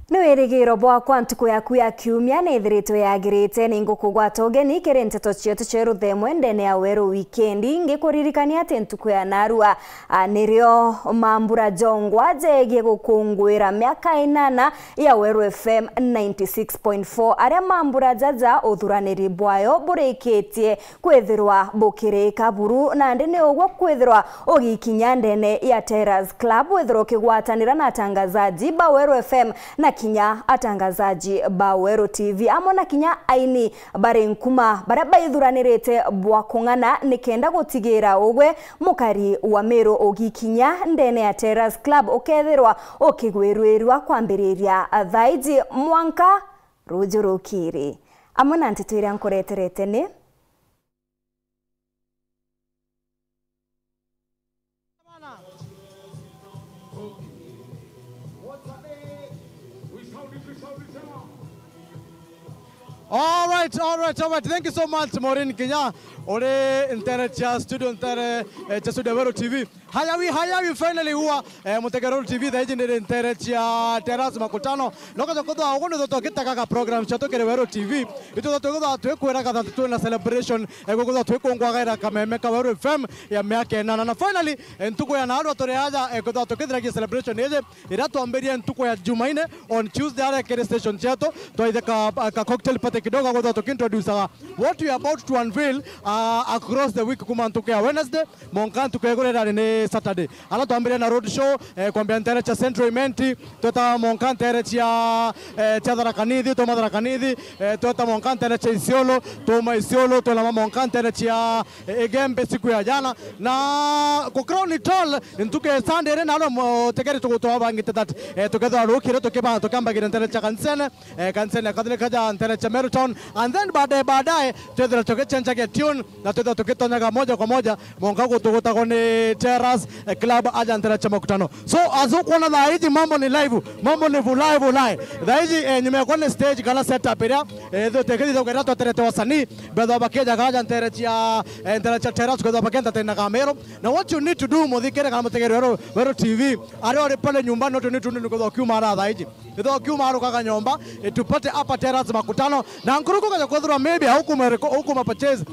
Nwerigiro bwa kwantuko yaku ya kiumia nethirito yagirite ningukugwata ugeni kiri nteto cietu ceru themwe ndene ya weru wikendi ngikuririkania ati ntuko ya narua nirio mambura jongwa jegie gukungwira miaka 8 ya Weru FM 96.4 aria mambura jaja uthuraniri bwayo burikitie kwithirwa bukiri kaburu na ndi ni ugwo kwithirwa ugikinya ndene ya Terrace Club withirwa kigwatanira na atangazaji ba Weru FM na kinya atangazaji ba Weru TV amona kinya aini bare nkuma bara baithuranirite bwa kungana nikenda gutigira ugwe mukari wa Meru ugikinya ndene ya Terrace Club ukethirwa ukigwirwirwa kwambiriria thaiji mwanka rujurukiri amona ntitwira nkoreterete ni All right. Thank you so much, Maureen Kenya. Ore Internet studio Internet studio Weru TV. Hayawi finally huwa Mutegeru TV the agent Internet ya Terrace makutano. Loka zokodo agono zotokita kaka program chatokere Weru TV. Ito zotokodo atwekwera kada tutuna celebration gogodo atwekongwa gaira kamemeka Weru FM ya miaka 8 na finally ntuko ya naru atoreaja gogodo atokedra ki celebration yeje iratu amberia ntuko ya Jumaine on Tuesday ara kere station chato to ideka ka cocktail pate kidogo gogodo tokintroduce what we are about to unveil across the week kuma ntuko ya Wednesday monkan ntuko ya gorera ne Saturday. Ala tuambire na road show kwambia ntere cha Central Imenti tota monkan tere cha Dharakanidhi to Madharakanidhi tota monkan tere cha Isiolo to Isiolo to la monkan tere cha Egembe siku ya jana na ko crown tall ntuke Sunday na alo tegere to bangi that together alo kire to keba to kamba gire ntere cha Kansene kadle kaja ntere cha Meriton and then baadaye tedra toke chencha ke tune na tedra toke tonyaga moja kwa moja monka kutoka kone Terrace Club aja ntere cha makutano. So azukuona na hizi mambo ni live live daiji nimekuwa stage kala setup area ndio tekezi za kerato terete wasanii bado bakeja kaja ntere cha Terrace kwa bakenda tena kamera na what you need to do modhikere kama Mutegeru Weru TV ari pale nyumbani ndio tundu kwa kiuma na daiji ndio kiuma aro kaka nyomba tupate hapa Terrace makutano na nkuruko kaja kwa maybe huko purchase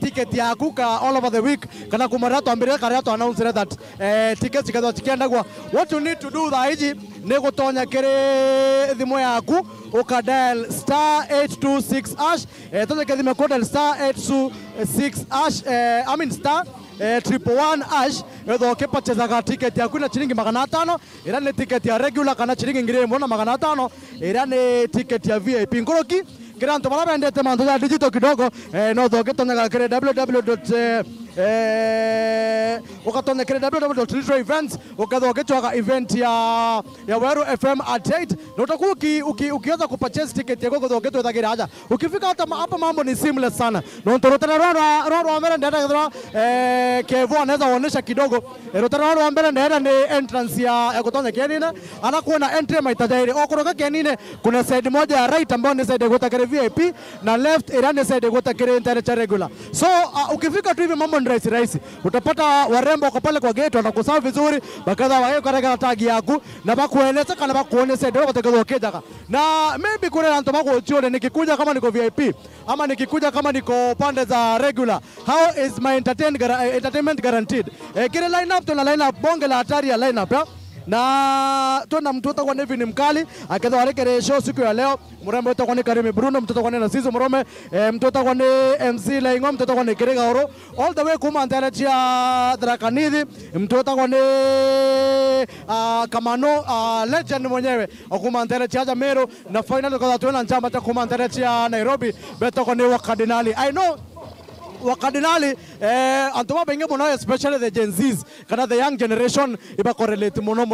ticket ya kuka all over the week kana kumarato ambire karato announce that tickets kado tikenda kwa what you need to do daiji nego tonya kere thimo yaku ukadial *826# tonya kedi mekodal *826# I mean *111# edo kepacheza ka ticket ya kuna shilingi 500 ira ne ticket ya regular kana shilingi ngire mbona 500 ira ne ticket ya VIP ngoroki Kiranto mara bendete mando ya digital kidogo no dogeto na kare www. Ukatone kare www.retro-events ukadogecho event ya Weru FM at 8 na utakuwa ukiweza kupurchase ticket yako kudogeto utagira haja ukifika hapa mambo ni seamless sana na utorotana roho mbele ndio Kevo anaweza kuonesha kidogo rotana roho mbele ndio ni entrance ya kutone kenina anakuona entry maitajairi okoroka kenine kuna side moja ya right ambayo ni side kutoka VIP na left irani side kutoka internet cha regular. So ukifika tu hivi mambo ni rahisi utapata warembo kwa pale kwa gate wanakusawa vizuri bakaza wao karaka tag yako na bakueleza kana bakuonesha ndio watakazokeja na maybe kuna mtu wako uchione nikikuja kama niko VIP ama nikikuja kama niko pande za regular how is my entertainment guaranteed kile line up tuna line up bonge la hatari ya line up na tuna mtoto kwa Nevi ni mkali akaza walekere show siku ya leo mrembo mtoto kwa ni Karimi Bruno mtoto kwa ni Nasizo Mrome mtoto kwa ni MC Laingo mtoto kwa ni Kirega Oro all the way kuma ndara cha Dharakanidhi mtoto kwa ni Kamano legend mwenyewe kuma ndara cha Meru na final kwa tuona njama cha kuma ndara cha Nairobi beto kwa ni Wakardinali I know Wakardinali antoma benge mono especially the Gen Zs kana the young generation iba correlate mono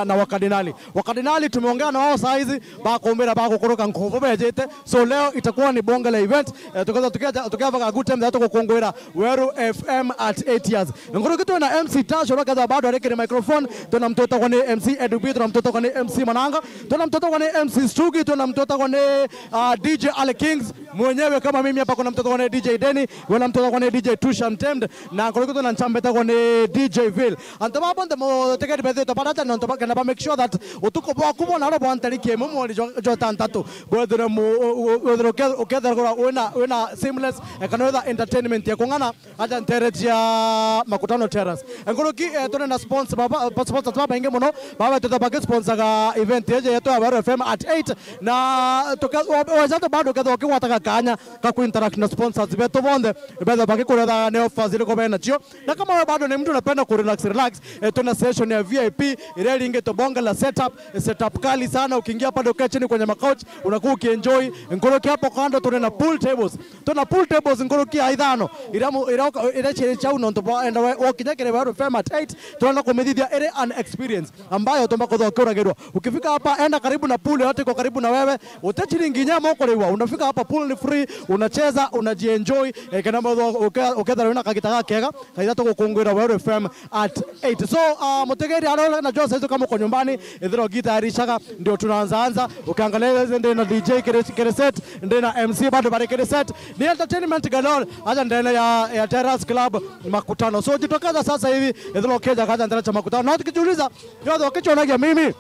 na Wakardinali tumeongea na wao saa hizi bakombera bakokoroka nkovo bejete so leo itakuwa ni bonga la event tukaza good time zato kukongwera Weru FM at 8 years ngoro kitu na MC Tasho rakaza bado aleke microphone tuna mtoto kwa MC Edubi tuna mtoto kwa MC Mananga tuna mtoto kwa MC Stugi tuna mtoto kwa DJ Ale Kings mwenyewe kama mimi hapa kuna mtoto kwa DJ Denny wala anto ko ne DJ Tushan Temd na ko ko na chambeta ko ne DJ Vil anto ba bonde mo tekedi beto to parata no to ba kana ba make sure that utuko bo kubo na ro bon tariki mo mo jo tantatu bodre mo bodre o kedar ko una seamless kanaweza entertainment ya kungana aja nteretia makutano terrace ngoro ki tone na sponsor baba sponsor baba inge mono baba tutabaki sponsor ga event yeje yetu ya Weru FM at 8 na toka wazato bado kadho kiwataka kanya ka ku interact na sponsors beto bonde beto baki kureda ne offers ile kwa na chio na kama wewe bado ni mtu unapenda ku relax tuna session ya VIP ile linge to bonga la setup kali sana ukiingia pale ukae chini kwenye couch unakuwa ukienjoy ngoro ki hapo kando tuna pool tables ngoro ki aidhano ira chere cha uno to enda wakinya kile Weru FM at 8 tuna kumedhia ile an experience ambayo tomba kodho kuragerwa ukifika hapa enda karibu na pool yote kwa karibu na wewe utachiringi nyama uko lewa unafika hapa pool ni free unacheza unajienjoy kana mbo ukethara una kagitaka kega kaida to kukungwira Weru FM at 8 so mutegeri alo na Jose kama uko nyumbani ithiro gitari shaka ndio tunaanza ukiangalia ndio na DJ Kereset ndio na MC bado bado Kereset ni entertainment galore acha ndele ya Terrace Club makutano so jitokeza sasa hivi ithiro keja kaja ndele cha makutano na tukijiuliza yodo kichonagia mimi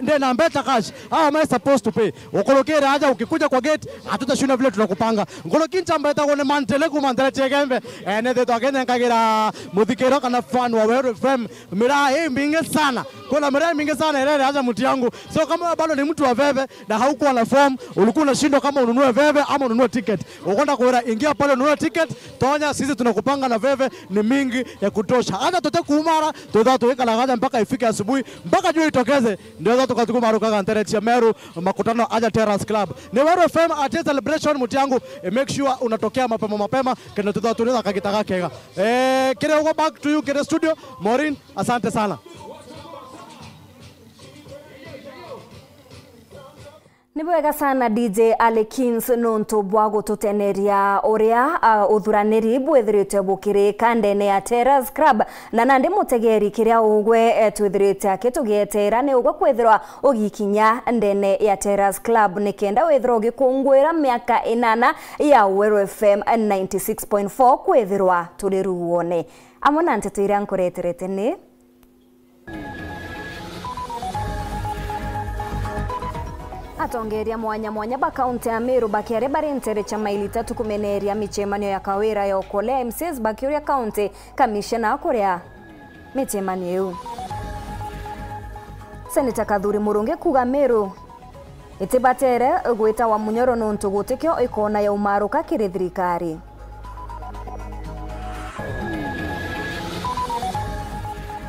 ndio na mbeta cash am I supposed to pay ukolokere aja ukikuja kwa gate hatutashinda vile tunakupanga ngolokincha mbeta kone mantele ku mantele chegembe ne de tokene ngagira muthikero kana fan wa Weru FM mira mingi sana kuna mira mingi sana ile aja mtu yangu so kama bado ni mtu wa veve na haukuwa na form ulikuwa unashindwa kama ununue veve ama ununue ticket ukwenda kuera ingia pale ununue ticket tonya sisi tunakupanga na veve ni mingi ya kutosha hata tote kuumara tuweka lagaja mpaka ifike asubuhi mpaka jua itokeze ndio tukatuko maruka kantere ya Meru makutano aja Terrace Club ni Weru FM at celebration mtu yangu make sure unatokea mapema kena tunaweza kagitaka kega kile go back to you kile studio Maureen asante sana Nibwega sana DJ Alekins nonto bwago tuteneria oria uthuraniri bwethirite bukiri kandene ya Terrace Club na nande mutegeri kiria ugwe twithirite akitugetera ne ugwe kwethirwa ugikinya ndene ya Terrace Club nikenda wethirwa gikungwira miaka 8 ya Weru FM 96.4 kwethirwa turiruone amona ntetira nkoreterete ni atongeria mwanya ba kaunti ya Meru bakiare barentere cha maili 3 kumeneria michemanio ya kawira ya okolea MCs bakiuria kaunti kamishena akorea michemanio Senator Kadhuri Murungi kuga Meru itibatere gwita wa munyoro nontu gutikyo ikona ya umaruka kiri thirikari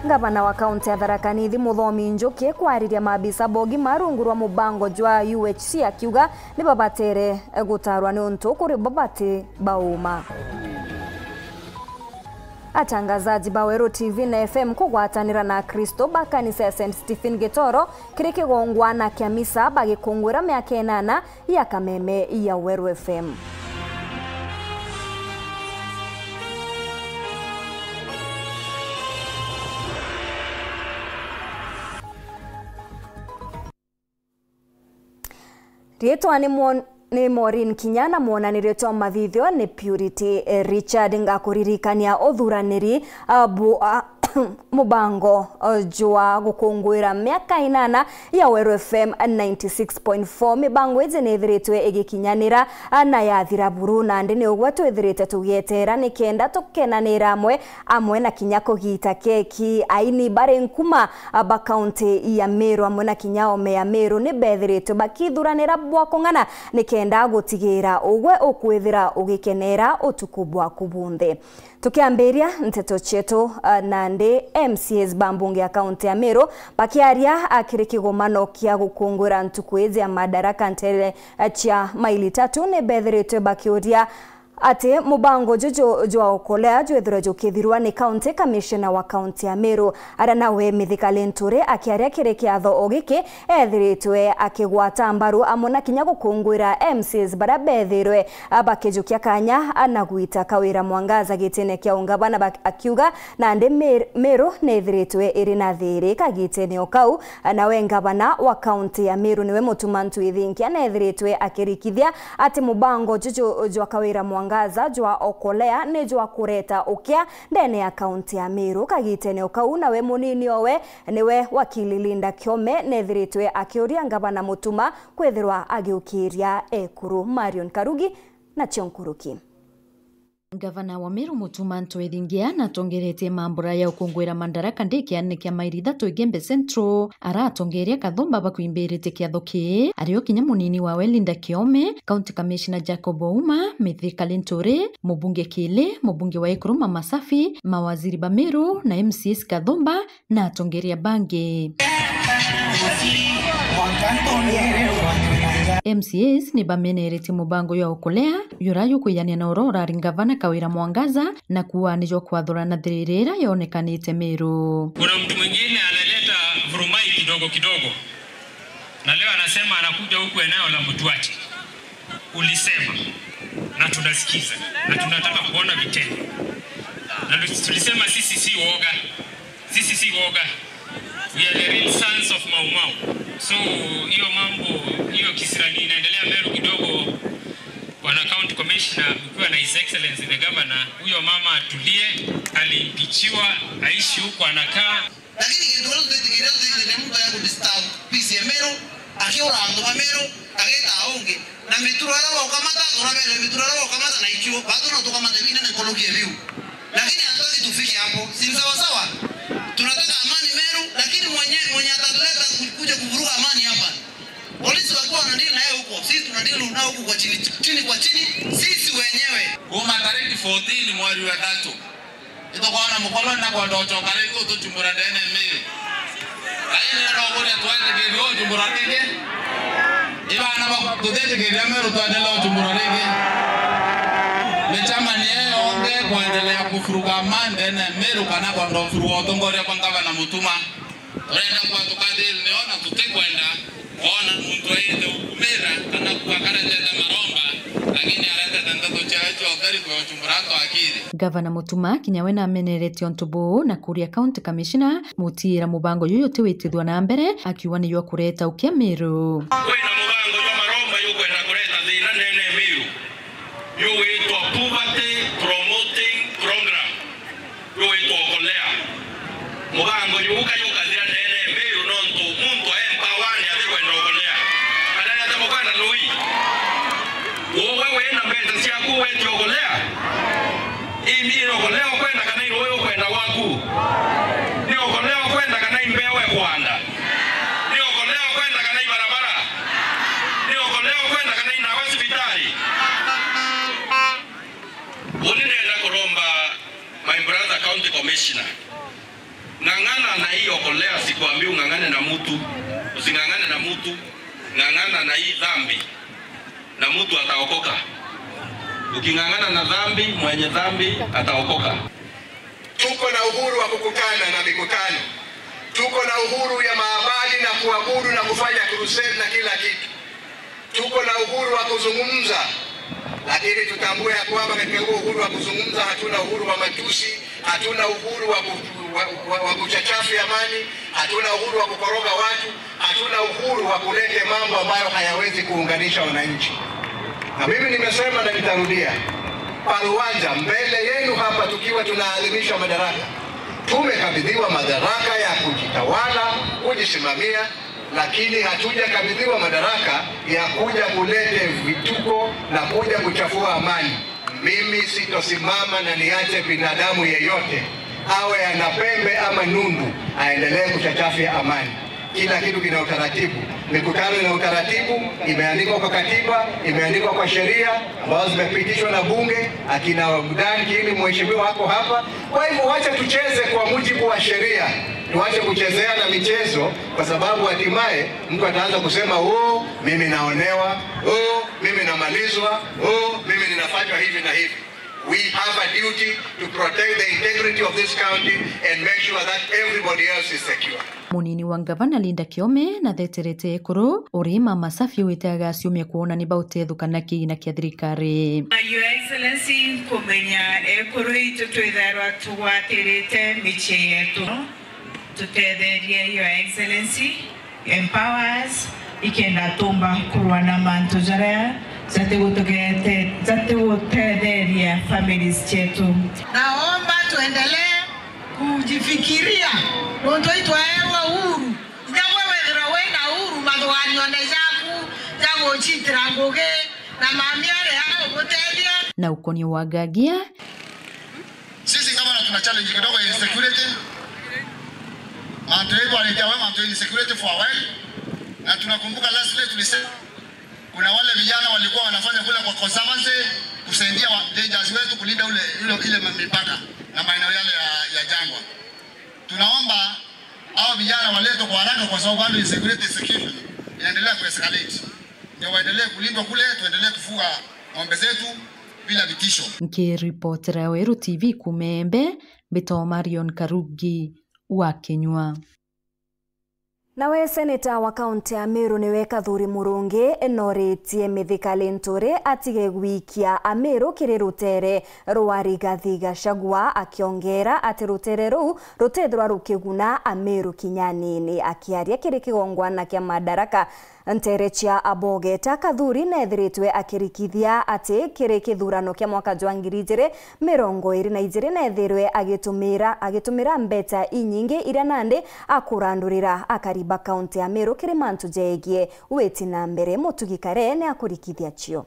Gavana wa kaunti ya Tharaka Nithi Muthomi Njuki kwariria mabisa bogi marungurwa mubango jwa UHC akiuga ni babatere gutarwa ni untu kuri babati bauma atangazaji ba Weru TV na FM kugwatanira na Kristo bakanisa ya St. Stephen Gitoro kiriki gongwana kia misa bagikungwira miaka 8 ya kameme ya Weru FM Rieto ni Maureen Kinyana mwonanire to mathithio ni Purity Richard ngakuririkania uthuraniri mubango jwa gukungwira miaka 8 ya Weru FM 96.4 mibango ije nethiritwe igikinyanira na yathira buru na ndi ni ugwa twithirite tugietera nikenda tukenanira amwe na kinyako gita keki aini bare nkuma ba county ya Meru amwe na kinyao ya Meru ni bethiritwe bakithuranira bwakongana nikenda gutigira ugwe ukwithira ugikenera utuku bwaku bunthe tukiambiria nteto chetu nande MCs bambunge ya kaunti ya Meru bakiaria akirikigomano kia gukungura ntukwezi ya madaraka ntele chia maili 3 ne bethiritwe bakioria ate mubango jojo jwa okolea jwethiro jukithirwa ni county commissioner wa county ya Meru arana we Mithikali Nture akiaria kirekiatho ogiki ethiritwe akigwata mbaru amona kinya gukungwira MCs bara bethirwe abakijukia kanya anagwita kawira mwangaza gitene kia ungabana akiuga na nde Meru nethiritwe iri na thiri kagitene okau na we ngabana wa county ya Meru niwe mutumantu ithinkia nethiritwe akirikithia ati mubango jojo jwa kawira mwangaza mwangaza jwa okolea ne jwa kureta ukia ndene ya kaunti ya Meru. Kagitene ukau nawe munini owe niwe wakili Linda Kiome nethiritwe akiuria ngavana Mutuma kwethirwa agiukiria Ekuru. Marion Karugi na Chonkuruki. Gavana wa Meru Mutuma ntwethingia na tongerete mambura ya ukungwira mandaraka ndekiane kia mairi 3 Igembe Central aratongeria kathomba bakuimbirite kiatho ki ario kinya munini wawe Linda Kiome, County Commissioner Jacob Ouma, Mithika Linturi, mubunge Kile, mubunge wa Ekuru Mama Safi, mawaziri ba Meru na MCS kathomba na atongeria bangi. MCS ni bamenerete mubango ya okolea yurayo kuyania na Aurora ringavana Kawira Mwangaza na kuanijwa kwathorana thiririra yonekanite Meru. Kuna mtu mwingine analeta vurumai kidogo kidogo na leo anasema anakuja huku eneo la Mutwati. Ulisema na tunasikiza na tunataka kuona vitendo. Na tulisema sisi si woga. Sisi si woga. We are the real sons of Mau Mau. So hiyo mambo hiyo kisirani inaendelea Meru kidogo. Bwana County Commissioner ukiwa na His Excellency the Governor, huyo mama atulie, alimpichiwa aishi huko anakaa. Lakini kidogo ni mtu yangu disturb peace ya Meru, akiora ando Meru, ageta aonge na miturara wa kamata tunabele miturara wa kamata na ikiwa bado na tukamata mimi na koloki view. Lakini hataki tufike hapo. Si sawa sawa. Tunataka amani Meru, lakini mwenye ataleta kuja kuvuruga amani hapa. Polisi wako wanadili naye huko. Sisi tunadili nao huko kwa chini kwa chini sisi wenyewe. Uma tarehe 14 mwezi wa 3. Itakuwa na mkoloni na kwa ndoto kare ko to chumbura ndene Meru. Aina na bora tuende kile chumbura ndege. Iba na ba tudete kile Meru tuende leo chumbura ndege. Mechama ni yeye onge kuendelea kufuruga amani na Meru kana kwa ndo furuga utongoria kwa Gavana Mutuma. Tunaenda kwa tukadili niona tutakwenda ona mtu aende Umera kana kwa karaja na Maromba lakini arata tandato chacho gari kwa chumbrato akiri. Gavana Mutuma kinyawe na amenerete ontubu na kuria County Commissioner mutira mubango yoyote witithwa na mbere akiwa ni yo kureta ukia Meru. Kwena mubango yo Maromba yo kwenda kureta thina nene Meru. Yo witwa Poverty Promoting Program. Yo witwa okolea. Mubango yo ukayoka thina nene Meru nonto muntu empawani ate kwenda okolea. Adani ate kwenda lui. Wewe na mbele siaku wewe okolea. Imi okolea kwenda kana iroyo kwenda waku. Ni okolea kwenda kana imbewe kwanda. Ni okolea kwenda kana ibarabara. Ni okolea kwenda kana ina hospitali. Unenda kuromba my brother County Commissioner. Ngangana na hiyo okolea, sikwambii ungangane na mtu. Usingangane na mtu. Ngangana na hii dhambi. Na mtu ataokoka. Ukingangana na dhambi, mwenye dhambi ataokoka. Tuko na uhuru wa kukutana na mikutano. Tuko na uhuru ya maabadi na kuabudu na kufanya crusade na kila kitu. Tuko na uhuru wa kuzungumza. Lakini tutambue ya kwamba katika huo uhuru wa kuzungumza hatuna uhuru wa matusi, hatuna uhuru wa kuchachafi amani, hatuna uhuru wa kukoroga watu, hatuna uhuru wa kulete mambo ambayo hayawezi kuunganisha wananchi. Na mimi nimesema na nitarudia, paruanja mbele yenu hapa tukiwa tunaadhimisha madaraka. Tumekabidhiwa madaraka ya kujitawala, kujisimamia, lakini hatujakabidhiwa madaraka ya kuja kulete vituko na kuja kuchafua amani. Mimi sitosimama na niache binadamu yeyote awe ana pembe ama nundu aendelee kuchachafia amani. Kila kitu kina utaratibu. Mikutano ina utaratibu, imeandikwa kwa katiba, imeandikwa kwa sheria ambazo zimepitishwa na bunge. Akina Dan Kili mheshimiwa wako hapa. Kwa hivyo wacha tucheze kwa mujibu wa sheria. Tuache kuchezea na michezo kwa sababu hatimaye mtu ataanza kusema mimi naonewa, mimi namalizwa, mimi ninafanywa hivi na hivi. We have a duty to protect the integrity of this county and make sure that everybody else is secure. Munini wa Gavana Linda Kiome na theterete Ekuru uri Mama Safi witaga ciumia kuona ni bautethukana kiina kia thirikari. Your Excellency kumenya Ekuru itu twitharwa tuwatirite miche yetu tutetheria Your Excellency empowers ikenda tumba kurwa na mantu jaria zate kutetheria families chetu. Naomba tuendelee kujifikiria ndio itwaewa huru. Nyawe wedra wena huru madwani zaku zango chitrangoge na mamiare hao kutelia na ukonyo wa gagia. Sisi kama tuna challenge kidogo ya security. Manto yetu alitawa manto ya security for a while. Na tunakumbuka last day tulisema kuna wale vijana walikuwa wanafanya kule kwa conservancy kusaidia rangers wetu kulinda ile mipaka na maeneo yale ya jangwa. Tunaomba hao vijana waletwe kwa haraka kwa sababu bado insecurity security inaendelea kuescalate. Ndio waendelee kulindwa kule, tuendelee kufuga ng'ombe zetu bila vitisho. Nikiripotera Weru TV Kumembe, Beto Marion Karugi wa Kenywa. Nawe seneta wa kaunti ya Meru niwe Kathuri Murungi enoretie Mithika Linturi atige gwikia Ameru kiri rutere rwa Rigathi Gachagua akiongera ati rutere ruu rutethirwa rukiguna Ameru kinyanini akiaria kiri kigongwana kia Madaraka Nterechia Abogeta. Kathuri nethiritwe akirikithia ati kiri kithurano kia mwaka jwa 2022 nethirwe agitumira mbeta inyingi iria nandi akurandurira akariba kaunti ya Meru kiri mantu jegie weti na mbere mutugikare ne akurikithia cio.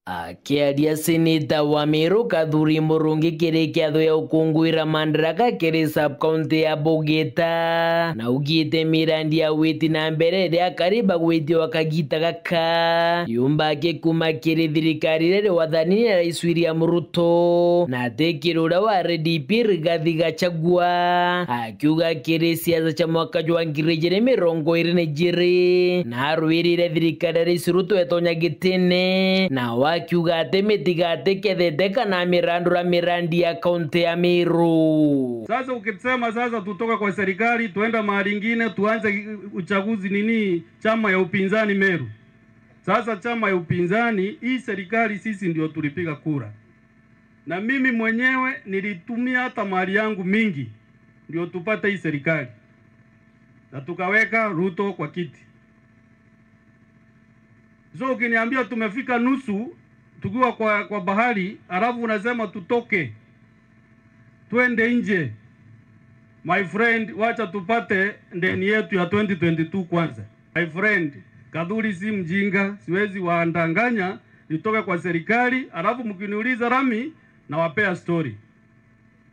Akiaria seneta wa Meru Kathuri Murungi kiri kiatho ya ukungwira Madaraka kiri sub-county ya Bogeta na ugite mirandi ya weti na mbere ria kariba gwiti wakagita gaka yumba ke kuma kiri thirikari rere wathani ya Rais William Ruto na tekirura wa RDP Rigathi Gachagua akiuga kiri siasa cha mwaka jwa 2022 na arwirire thirikari ya Rais Ruto etonya gitene na akiuga ati mitigate kethete kana mirandi ya kaunti ya Meru. Sasa ukisema sasa tutoka kwa serikali tuenda mahali ingine tuanze uchaguzi chama ya upinzani Meru. Sasa chama ya upinzani hii serikali sisi ndio tulipiga kura. Na mimi mwenyewe nilitumia hata mali yangu mingi ndio tupate hii serikali. Na tukaweka Ruto kwa kiti. So ukiniambia tumefika nusu tukiwa kwa bahari alafu unasema tutoke twende nje, my friend, wacha tupate ndeni yetu ya 2022 kwanza. My friend, Kathuri si mjinga, siwezi waandanganya nitoke kwa serikali alafu mkiniuliza rami na wapea story.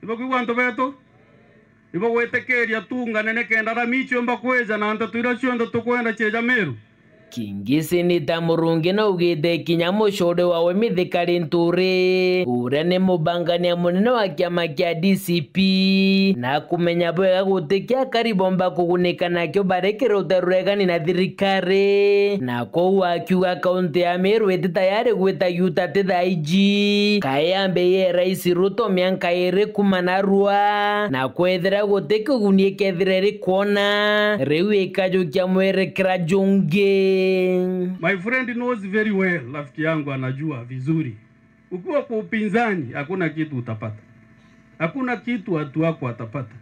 Ibo kwanto beto ibo wetekeria tunga nene kenda rami chomba kweza na anta tuira chonda tukwenda cheja Meru. Kingi seneta Murungi na ugite kinya mucure wawe Mithika Linturi uria ni mubangania munene wa kiama kia DCP na kumenya bwega gutikia karibomba kugunika nakyo barekere uteruregani na thirikari na kou akiuga kaunti ya Meru iti tayari gwita yuta tithaiji kayambe ye Rais Ruto mianka iri kumanarua na kwethira gutikigunie kethire rikuona riu ikajukia mwerekera jungi. My friend knows very well, rafiki yangu anajua vizuri. Ukiwa kwa upinzani hakuna kitu utapata. Hakuna kitu watu wako watapata.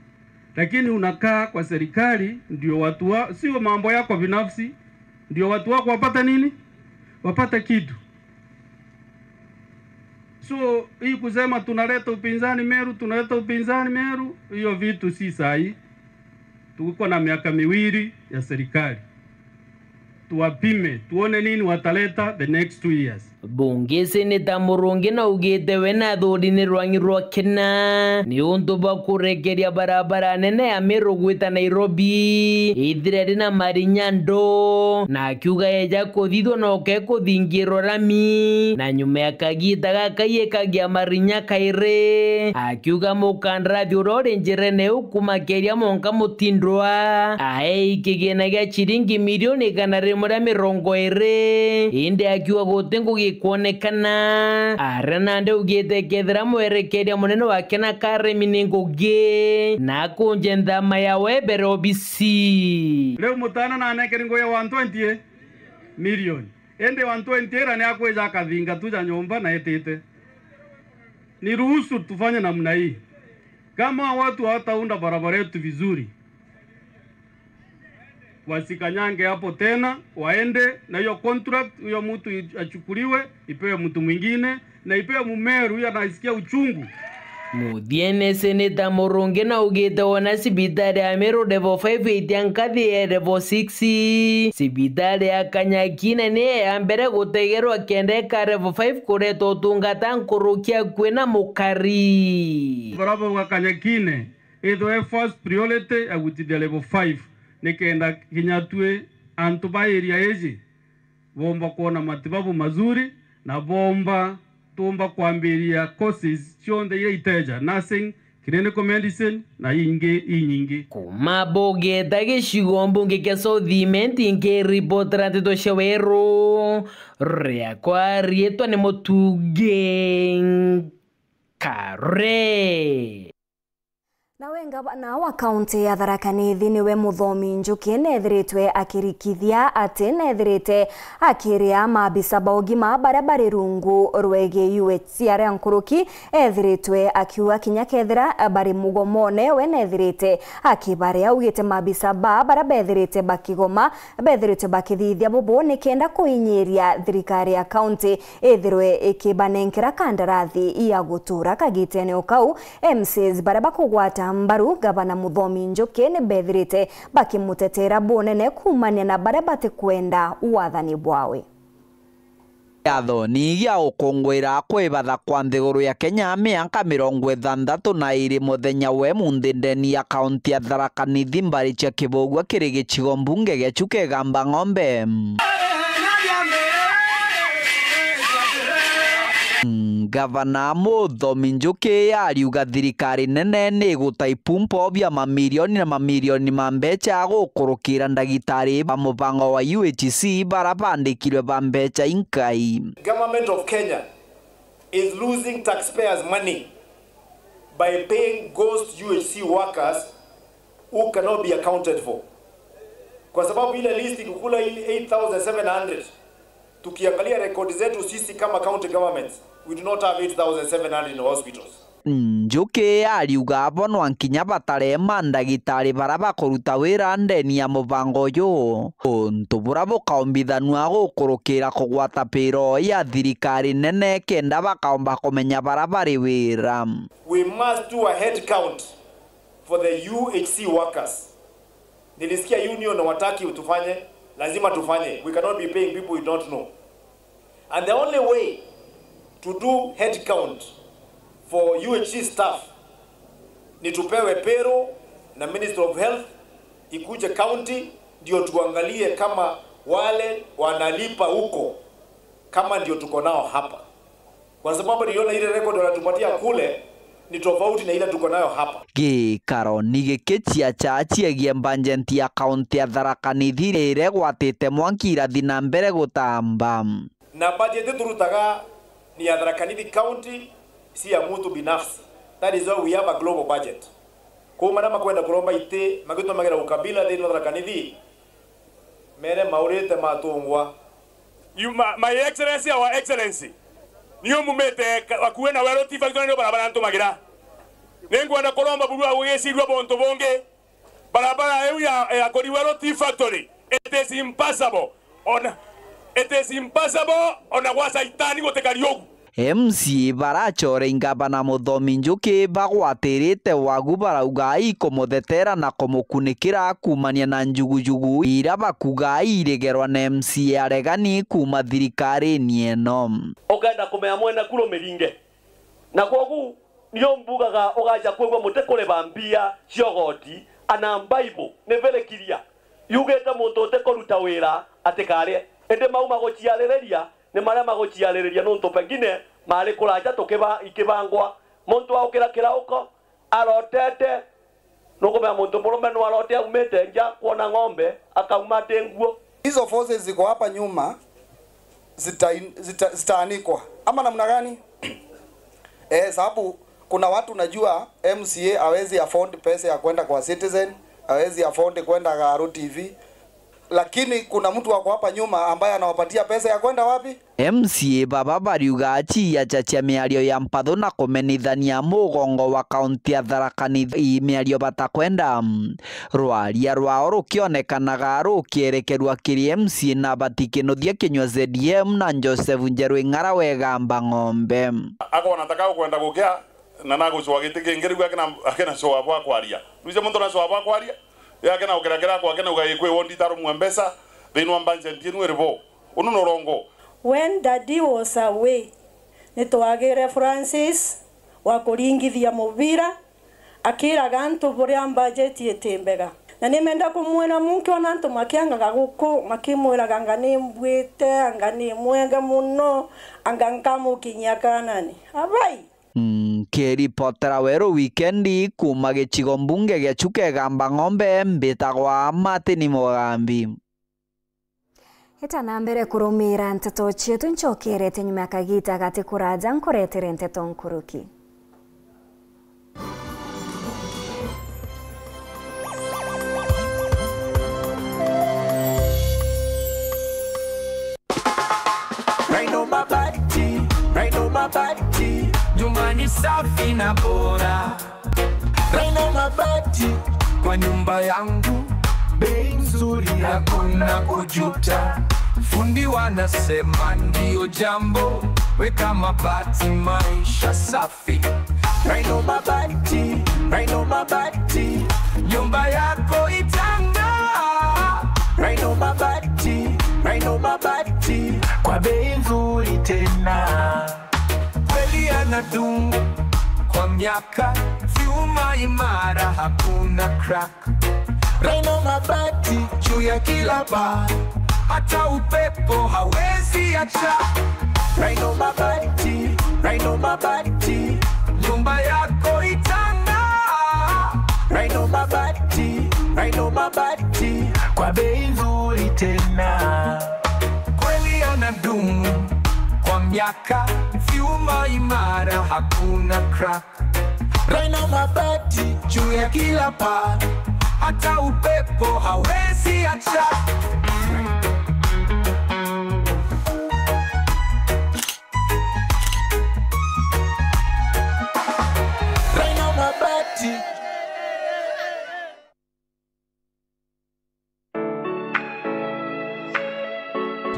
Lakini unakaa kwa serikali ndio watu sio mambo yako binafsi, ndio watu wako wapata nini? Wapata kitu. So hii kusema tunaleta upinzani Meru, hiyo vitu si sahi. Tuko na miaka 2 ya serikali. Tuwapime tuone nini wataleta the next 2 years. Bunge seneta Murungi na ugite wena thuri rwangi rwakena ni untu bwa kurekeria barabara nene ya Meru gwita Nairobi ithire na Marinyando na akiuga eja kuthithwo na ukekuthingirwo rami na nyume akagita gakaie kagia Marinya kaire akiuga mukandarathi urori njirene ukumakeria monka mutindwa ae ikigena gia chiringi milioni 120 inde akiuga gutengu kuonekana arana nde ugite kethira mwerekeria munene wake na Karemi Ningugi na kunje ndama ya webere OBC leo mutana na anekeri ngoya 120 million ende 120 era ni akweza akathinga tuja nyumba na etete. Ni ruhusu tufanye namna hii. Kama watu hawataunda barabara yetu vizuri, wasikanyange hapo tena, waende na hiyo contract, huyo mtu achukuliwe, ipewe mtu mwingine na ipewe Mumeru huyo anasikia uchungu. Muthiene Seneta Murungi na ugite wona sibitari ya Meru level 5 itiankathi ya level 6. Sibitari ya Kanyakine ni ya mbere gutegerwa kendeka level 5 kureto tungata nkurukia kwina mukari. Barabo wa Kanyakine ito first priority agutithia level 5 nikenda kinyatwe antu ba area eji bomba kuona matibabu mazuri na bomba tumba kuambiria courses chonde ile iteja nursing, clinical medicine na inyingi kumaboge tagishigo mbunge kia Southiment inge report ratito shawero rea kwa rietwa ni Mutuge Kare. Nawe ngavana wa kaunti ya Tharaka Nithi niwe Muthomi Njuki nethiritwe akirikithia ati nethirite akiria mabisa baugima baria bari rungu rwege UHC aria nkuruki ethiritwe akiuga kinya kethira bari mugomone we nethirite akibaria ugite mabisa baria bethirite bakigoma bethirite bakithithia bobo nikenda kuinyiria thirikari ya kaunti ethirwe ikibanenkera kandarathi ya gutura kagitene ukau MCs baria bakugwata mbaru gavana Muthomi Njuki ni bethirite bakimutetera bonene kumania na baria batikwenda wathani bwawe. Athoni ya ukongwira kwibatha kwa nthiguru ya Kenya miaka 62 muthenya we mundindeni ya kaunti ya Tharaka Nithi mbari cia Kibugua kiri gicigo mbunge gia Chuke Gamba Ng'ombe. Gavana Muthomi Njuki ariuga thirikari nene ni gutaipumpo bia mamilioni na mamilioni ma mbeca gukurukira ndagitari ba mubango wa UHC barabandikirwe ba mbeca inkai. Government of Kenya is losing taxpayers' money by paying ghost UHC workers who cannot be accounted for. Kwa sababu ile list kukula 8,700 tukiangalia rekodi zetu sisi kama county governments, we do not have 8,700 in hospitals. Njuki ariuga abonwa nkinya batare mandagitari bara bakuruta wira ndeni ya mubango uyu untu bura bukaombithanua gukurukira kugwata piro ya thirikari nene kenda bakaomba kumenya bara bari wira. We must do a head count for the UHC workers. Nilisikia union wataki utufanye, lazima tufanye. We cannot be paying people we don't know. And the only way to do head count for UHC staff ni tupewe payroll na Minister of Health ikuje county ndio tuangalie kama wale wanalipa huko kama ndio tuko nao hapa, kwa sababu niliona ile record wanatupatia kule ni tofauti na ile tuko nayo hapa. Gikaro ni gikitia chachi egie budget ya kaunti ya Tharaka Nithi ire gwatite mwanki irathi na mbere gutamba. Na budget turutaga ni ya Tharaka Nithi county, si ya mtu binafsi. That is why we have a global budget. Kwa maana kwenda kulomba ite magito magera ukabila de Tharaka Nithi mere maurete matungwa. My excellency, our excellency, niyo mumete wakuena wero tifactory no barabara nto magira nengwanda kolomba bulwa wgesirwa bonto bonge barabara eu ya koriwero tifactory. It is impossible on a wasa itani gotekariogu. MC barachore ngabana Muthomi Njuki bagwatirite wagu barauga ikumuthetera na kumukunikira kumania na njugujugu ira bakuga irigerwa na MC aregani kuma thirikari nieno. Ogenda kumea mwena kulo miringe na kogu niyo mbugaga ogaja kwegwa mutekole bambia ciogoti ana Bible ne vele kiria yugeta muntu utekoruta wira atekare ende mauma gochiarereria ne mara magochiarereria nonto pengine mali kulaja tokeba ikibangwa muntu aukira kirauko arotete nokoma muntu murume no arote umete nja kuona ng'ombe akaumate nguo. Hizo forces ziko hapa nyuma zitaanikwa ama namna gani? Sababu kuna watu najua MCA hawezi afford pesa ya kwenda kwa Citizen, hawezi afford kwenda Garo TV. lakini kuna mtu wako hapa nyuma ambaye anawapatia pesa ya kwenda wapi? MCA Baba bariuga achi achacha miario ya mpatho na kumenithania mugongo wa kaunti ya Tharaka Nithi miario batakwenda rwaria rwao rukionekanaga rukierekerwa kiri MCA na batikinuthia kinywa ZDM na Joseph Njeru Ng'ara wegamba ng'ombe ako wanataka kwenda gukea na nago cwa gitike ngiri gwa akena cwa bwa kwaria nize muntu na cwa bwa kwaria yake na ukira kwa kena ugaikwe wondi taro mwembesa thinu mbanje ntinu eribo unu norongo. When Daddy was away, nitwagire Francis wa kuringithia mubira akira gantu buria budget yetembega na nimenda kumwena munki ona antu makiangaga guku makimwiraga ngani mbwite ngani mwega muno anga nkamukinya kanani abai Kiripotera weru wikendi kuma gicigo mbunge gia Chukegamba ng'ombe mbitagwa Martin Mugambi. Hita na mbere kurumira nteto chetu nchokerete nyuma kagita gati kuraja nkoretere nteto nkuruki. Right on my body, nyumbani safi na bora. Right on my body, kwa nyumba yangu bei nzuri, hakuna kujuta. Fundi wanasema ndio jambo, weka mabati maisha safi. Right on my body, right on my body, nyumba yako itang'aa. Right on my body, right on my body, kwa bei nzuri tena. Kweli anadumu kwa miaka, vyuma imara, hakuna crack. Right on my body, juu ya kila bar, hata upepo hawezi acha. Right on my body, right on my body, nyumba yako itang'aa. Right on my body, right on my body, kwa bei nzuri tena. Kweli anadumu kwa miaka, vyuma imara, hakuna crack. Right on my body, juu ya kila paa, hata upepo hawezi acha. Right on my body.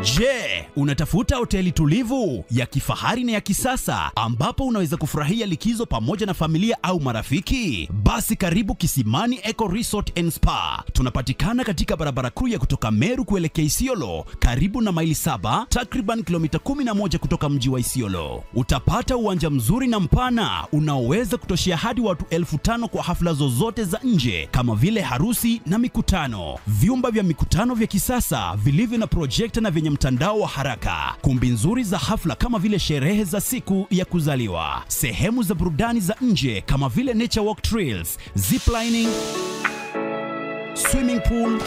Je, unatafuta hoteli tulivu ya kifahari na ya kisasa ambapo unaweza kufurahia likizo pamoja na familia au marafiki? Basi karibu Kisimani Eco Resort and Spa. Tunapatikana katika barabara kuu ya kutoka Meru kuelekea Isiolo, karibu na maili 7, takriban kilomita 11 kutoka mji wa Isiolo. Utapata uwanja mzuri na mpana unaoweza kutoshea hadi watu 5,000 kwa hafla zozote za nje kama vile harusi na mikutano. Vyumba vya mikutano vya kisasa vilivyo na projector na vyenye mtandao wa haraka, kumbi nzuri za hafla kama vile sherehe za siku ya kuzaliwa, sehemu za burudani za nje kama vile nature walk trails, ziplining, swimming pool,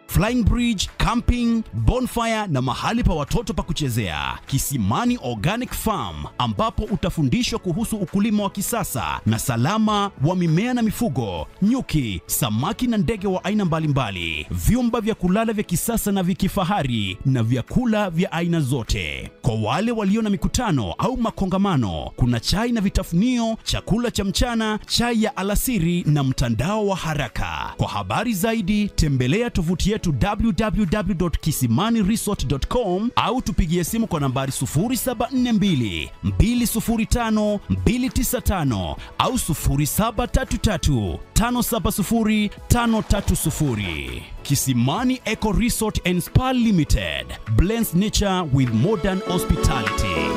flying bridge, camping, bonfire na mahali pa watoto pa kuchezea. Kisimani Organic Farm ambapo utafundishwa kuhusu ukulima wa kisasa na salama wa mimea na mifugo, nyuki, samaki na ndege wa aina mbalimbali. Vyumba vya kulala vya kisasa na vya kifahari na vyakula vya aina zote. Kwa wale walio na mikutano au makongamano, kuna chai na vitafunio, chakula cha mchana, chai ya alasiri na mtandao wa haraka. Kwa habari zaidi tembelea tovuti yetu www.kisimaniresort.com au tupigie simu kwa nambari 0742 205 295 au 0733 570 530. Kisimani Eco Resort and Spa Limited blends nature with modern hospitality.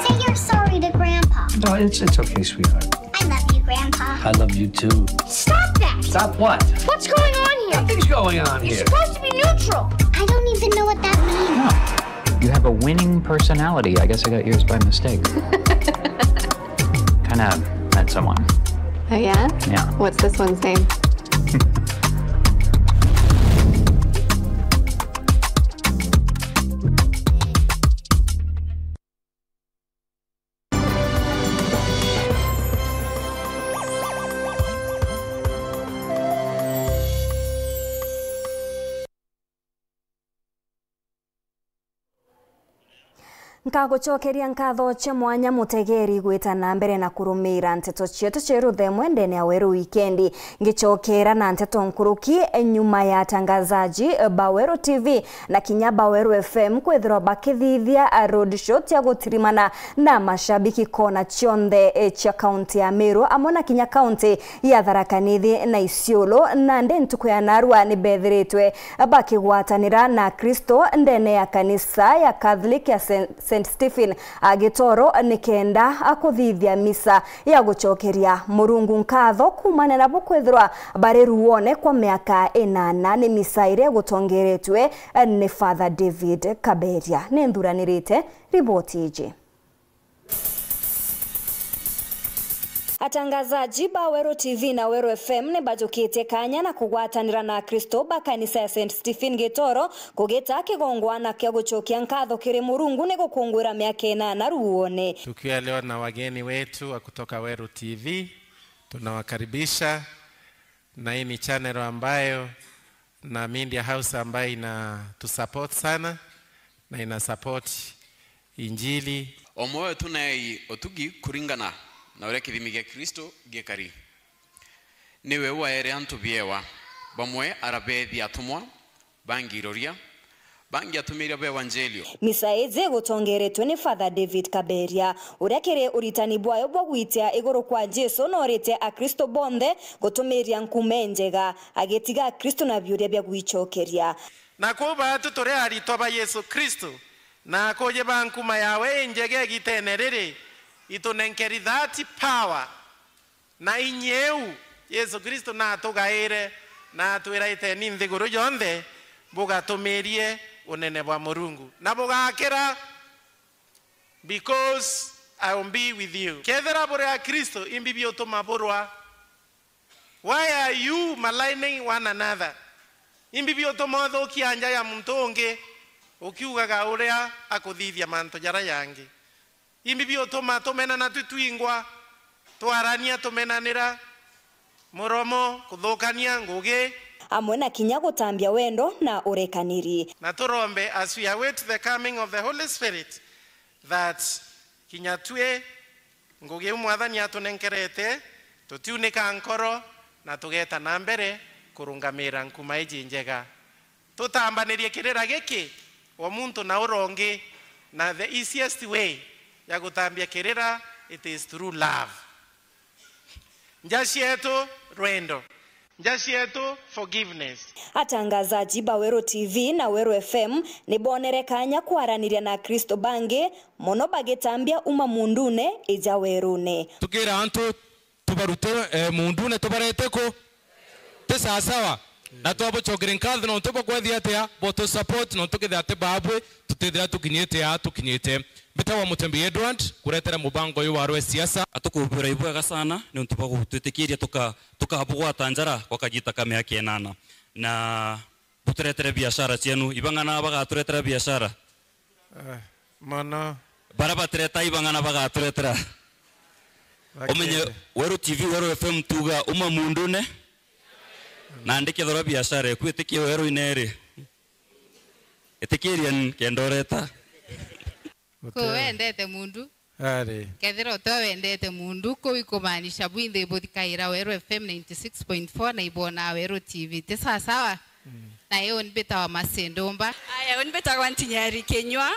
Say you're sorry to Grandpa. No, it's okay, sweetheart. I love you, Grandpa. I love you too. Stop that! Stop what? What's going on here? Nothing's going on You're here. supposed to be neutral. I don't even know what that means. No. You have a winning personality. I guess I got yours by mistake. Kinda met someone. Oh yeah? Yeah. What's this one's name? Nkagucokeria nkatho cha mwanya mutegeri gwita na mbere na kurumira nteto cietu ceru themwe ndene ya Weru Wikendi ngichokera na nteto nkuruki nyuma ya tangazaji Baweru TV na kinya Baweru FM kwethirwa bakithithia road show tia gutirimana na mashabiki kona chionde cha kaunti ya Meru amona kinya kaunti ya Tharaka Nithi na Isiolo na ndentuko ya Narua ni bethiritwe bakigwatanira na Kristo ndene ya kanisa ya Catholic ya St. Stephen Gitoro nikenda akuthithia misa ya gucokeria Murungu nkatho kumana na bukwethirwa bari ruone kwa miaka 8 ni misa ire gutongeretwe ni Father David Kaberia ni ndhuranirite riboti iji. Atangazaji Baweru TV na Weru FM ni bajukite kanya na kugwatanira na Kristo kanisa ya St. Stephen Gitoro kugeta kigongwana kya gucokia nkatho kiri Murungu ni gukungwira miaka 8 ruone. Tukiwa leo na wageni wetu wa kutoka Weru TV, tunawakaribisha, na hii ni channel ambayo na media house ambayo ina tusupport sana na ina support injili. Omoyo tunai otugi kuringana na ule kithimi gya Kristo gekari niwe waere antu biewa bamwe arabethi atumwa bangiroria bangi atumiria be evangelio. Misa eze gutongeretwe ni Father David Kaberia urekere uritani bwayo bwo gwitia iguru kwa Jesu no rete a Kristo bonde gutumiria nkumenjega agetiga Kristo na byuria bya gwicokeria na kuba tutore ari toba Yesu Kristo na koje bankuma yawe njege gitenerere itunenkeri that power na inyeu Yesu Kristo na tugaire na tuiraite ni nthiguru yonde bugatumirie unene bwa Murungu na bugakira because I will be with you. Kethera bore ya Kristo imbibi otomaborwa. Why are you maligning one another? Imbibi otomotho kianja ya muntu ungi ukiugaga uria akuthithia manto jara yangi. Imbibi otoma tomena na tutwingwa twarania tomenanira muromo kuthukania ngugi amwe na kinya gutambia wendo na urekaniri na turombe as we await the coming of the Holy Spirit that kinya tue ngugi mwathani atunenkerete tutiunika nkoro na tugeta na mbere kurungamira nkuma iji njega tutambanirie kirira giki wa muntu na urongi na the easiest way ya gutambia kirira it is through love. Njashi yetu rwendo, njashi yetu forgiveness. Atangazaji Baweru TV na Weru FM ni bonerekanya kwaraniria na Kristo bange mono bagetambia uma mundune ija werune. Tukira antu tubarute mundune tubareteko tesasawa na tuabo chogere nkatho no tubo kwathi atia boto support no tukithia ate babwe tutithia tukinyete ya tukinyete bitawa mutembe Edward kuretera mubango yo warwe siasa atukubira ibwega sana ni ntubago twitikiria tukabugwa tanjara kwa kajita kama yake nana na buturetera biashara cienu ibangana bagaturetera biashara mono baraba treta ibangana bagaturetera omenye Weru TV Weru FM tuga uma mundune na ndike thora biashara kwitikia Weru inere etikirian kendoreta ko wendete mundu ari kethira to wendete mundu ko ikumanisha bwinde bothikaira Weru FM 96.4 na ibona Weru TV tesa sawa na yo nbeta wa masendomba aya nbeta wa ntinyari kenywa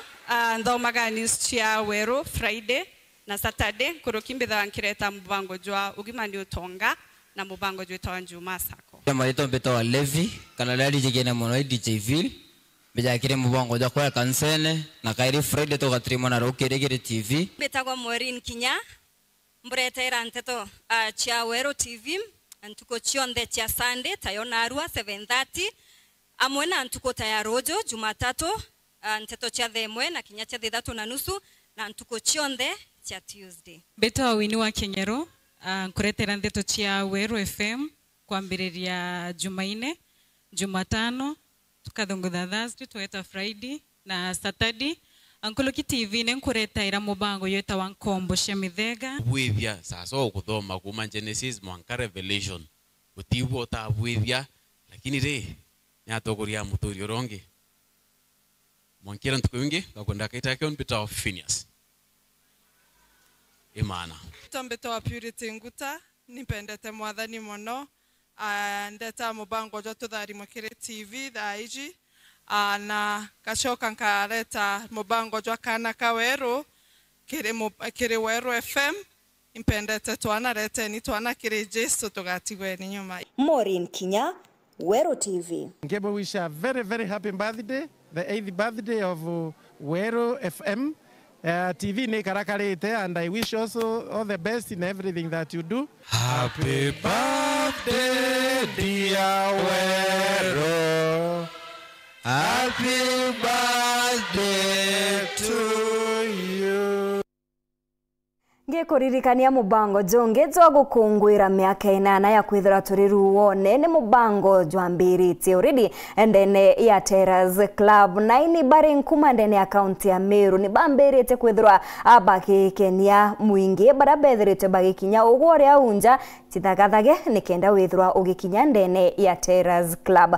ndomaga news cia Weru Friday na Saturday kurokimbitha nkireta mubango jwa ugimani utonga na mubango jwa tawanjuma sako kama ito nbeta wa Levi kana lali jigene mono DJville bija kire mubango jwa kwa kansene na kairi Friday to gatrimo na rokeregere TV betagwa Morin Kinya mburetera nteto cia Weru TV antuko chionde cia Sunday tayo Narua 7:30 amwe na antuko tayarojo Jumatatu nteto cia themwe na kinya cia 3:30 na antuko chionde cia Tuesday beta wini wa Kenyero kuretera nteto cia Weru FM kwambiriria Jumaine Jumatano tukathungutha Thursday tueta Friday na Saturday Ankoloki TV nenkureta ira mubango yeta wankombo shemithega bwithia sasa ukuthoma kuma Genesis mwanka Revelation utibo ta bwithia lakini ri nyatokuria muturi rongi mwankira ntuko wingi gakwenda kaita kyo Peter Phineas imana Tambeta wa Purity Nguta nipendete mwathani mono ndeta mubango jo tuthari mukire TV thaiji na kacoka nkareta mubango jo kana kaweru kiri Weru FM impendete twana rete ni twana kiri Jesu tugatigwe ni nyuma. Maureen Kinya, Weru TV. Ngebo wish a very, very happy birthday, the 8th birthday of Weru FM. TV ne karakarete, and I wish also all the best in everything that you do. Happy birthday, dear Weru. Happy birthday to you. Ngekuririkania mubango jonge jwa gukungwira miaka 8 ya kwithira turiru wone ni mubango jwambirite already ndene ya Terrace Club na ini bare nkuma ndene ya county ya Meru ni bambirite kwithira abaki Kenya muingi bara bethirite bagikinya ugore aunja tithagathage nikenda withira ugikinya ndene ya Terrace Club.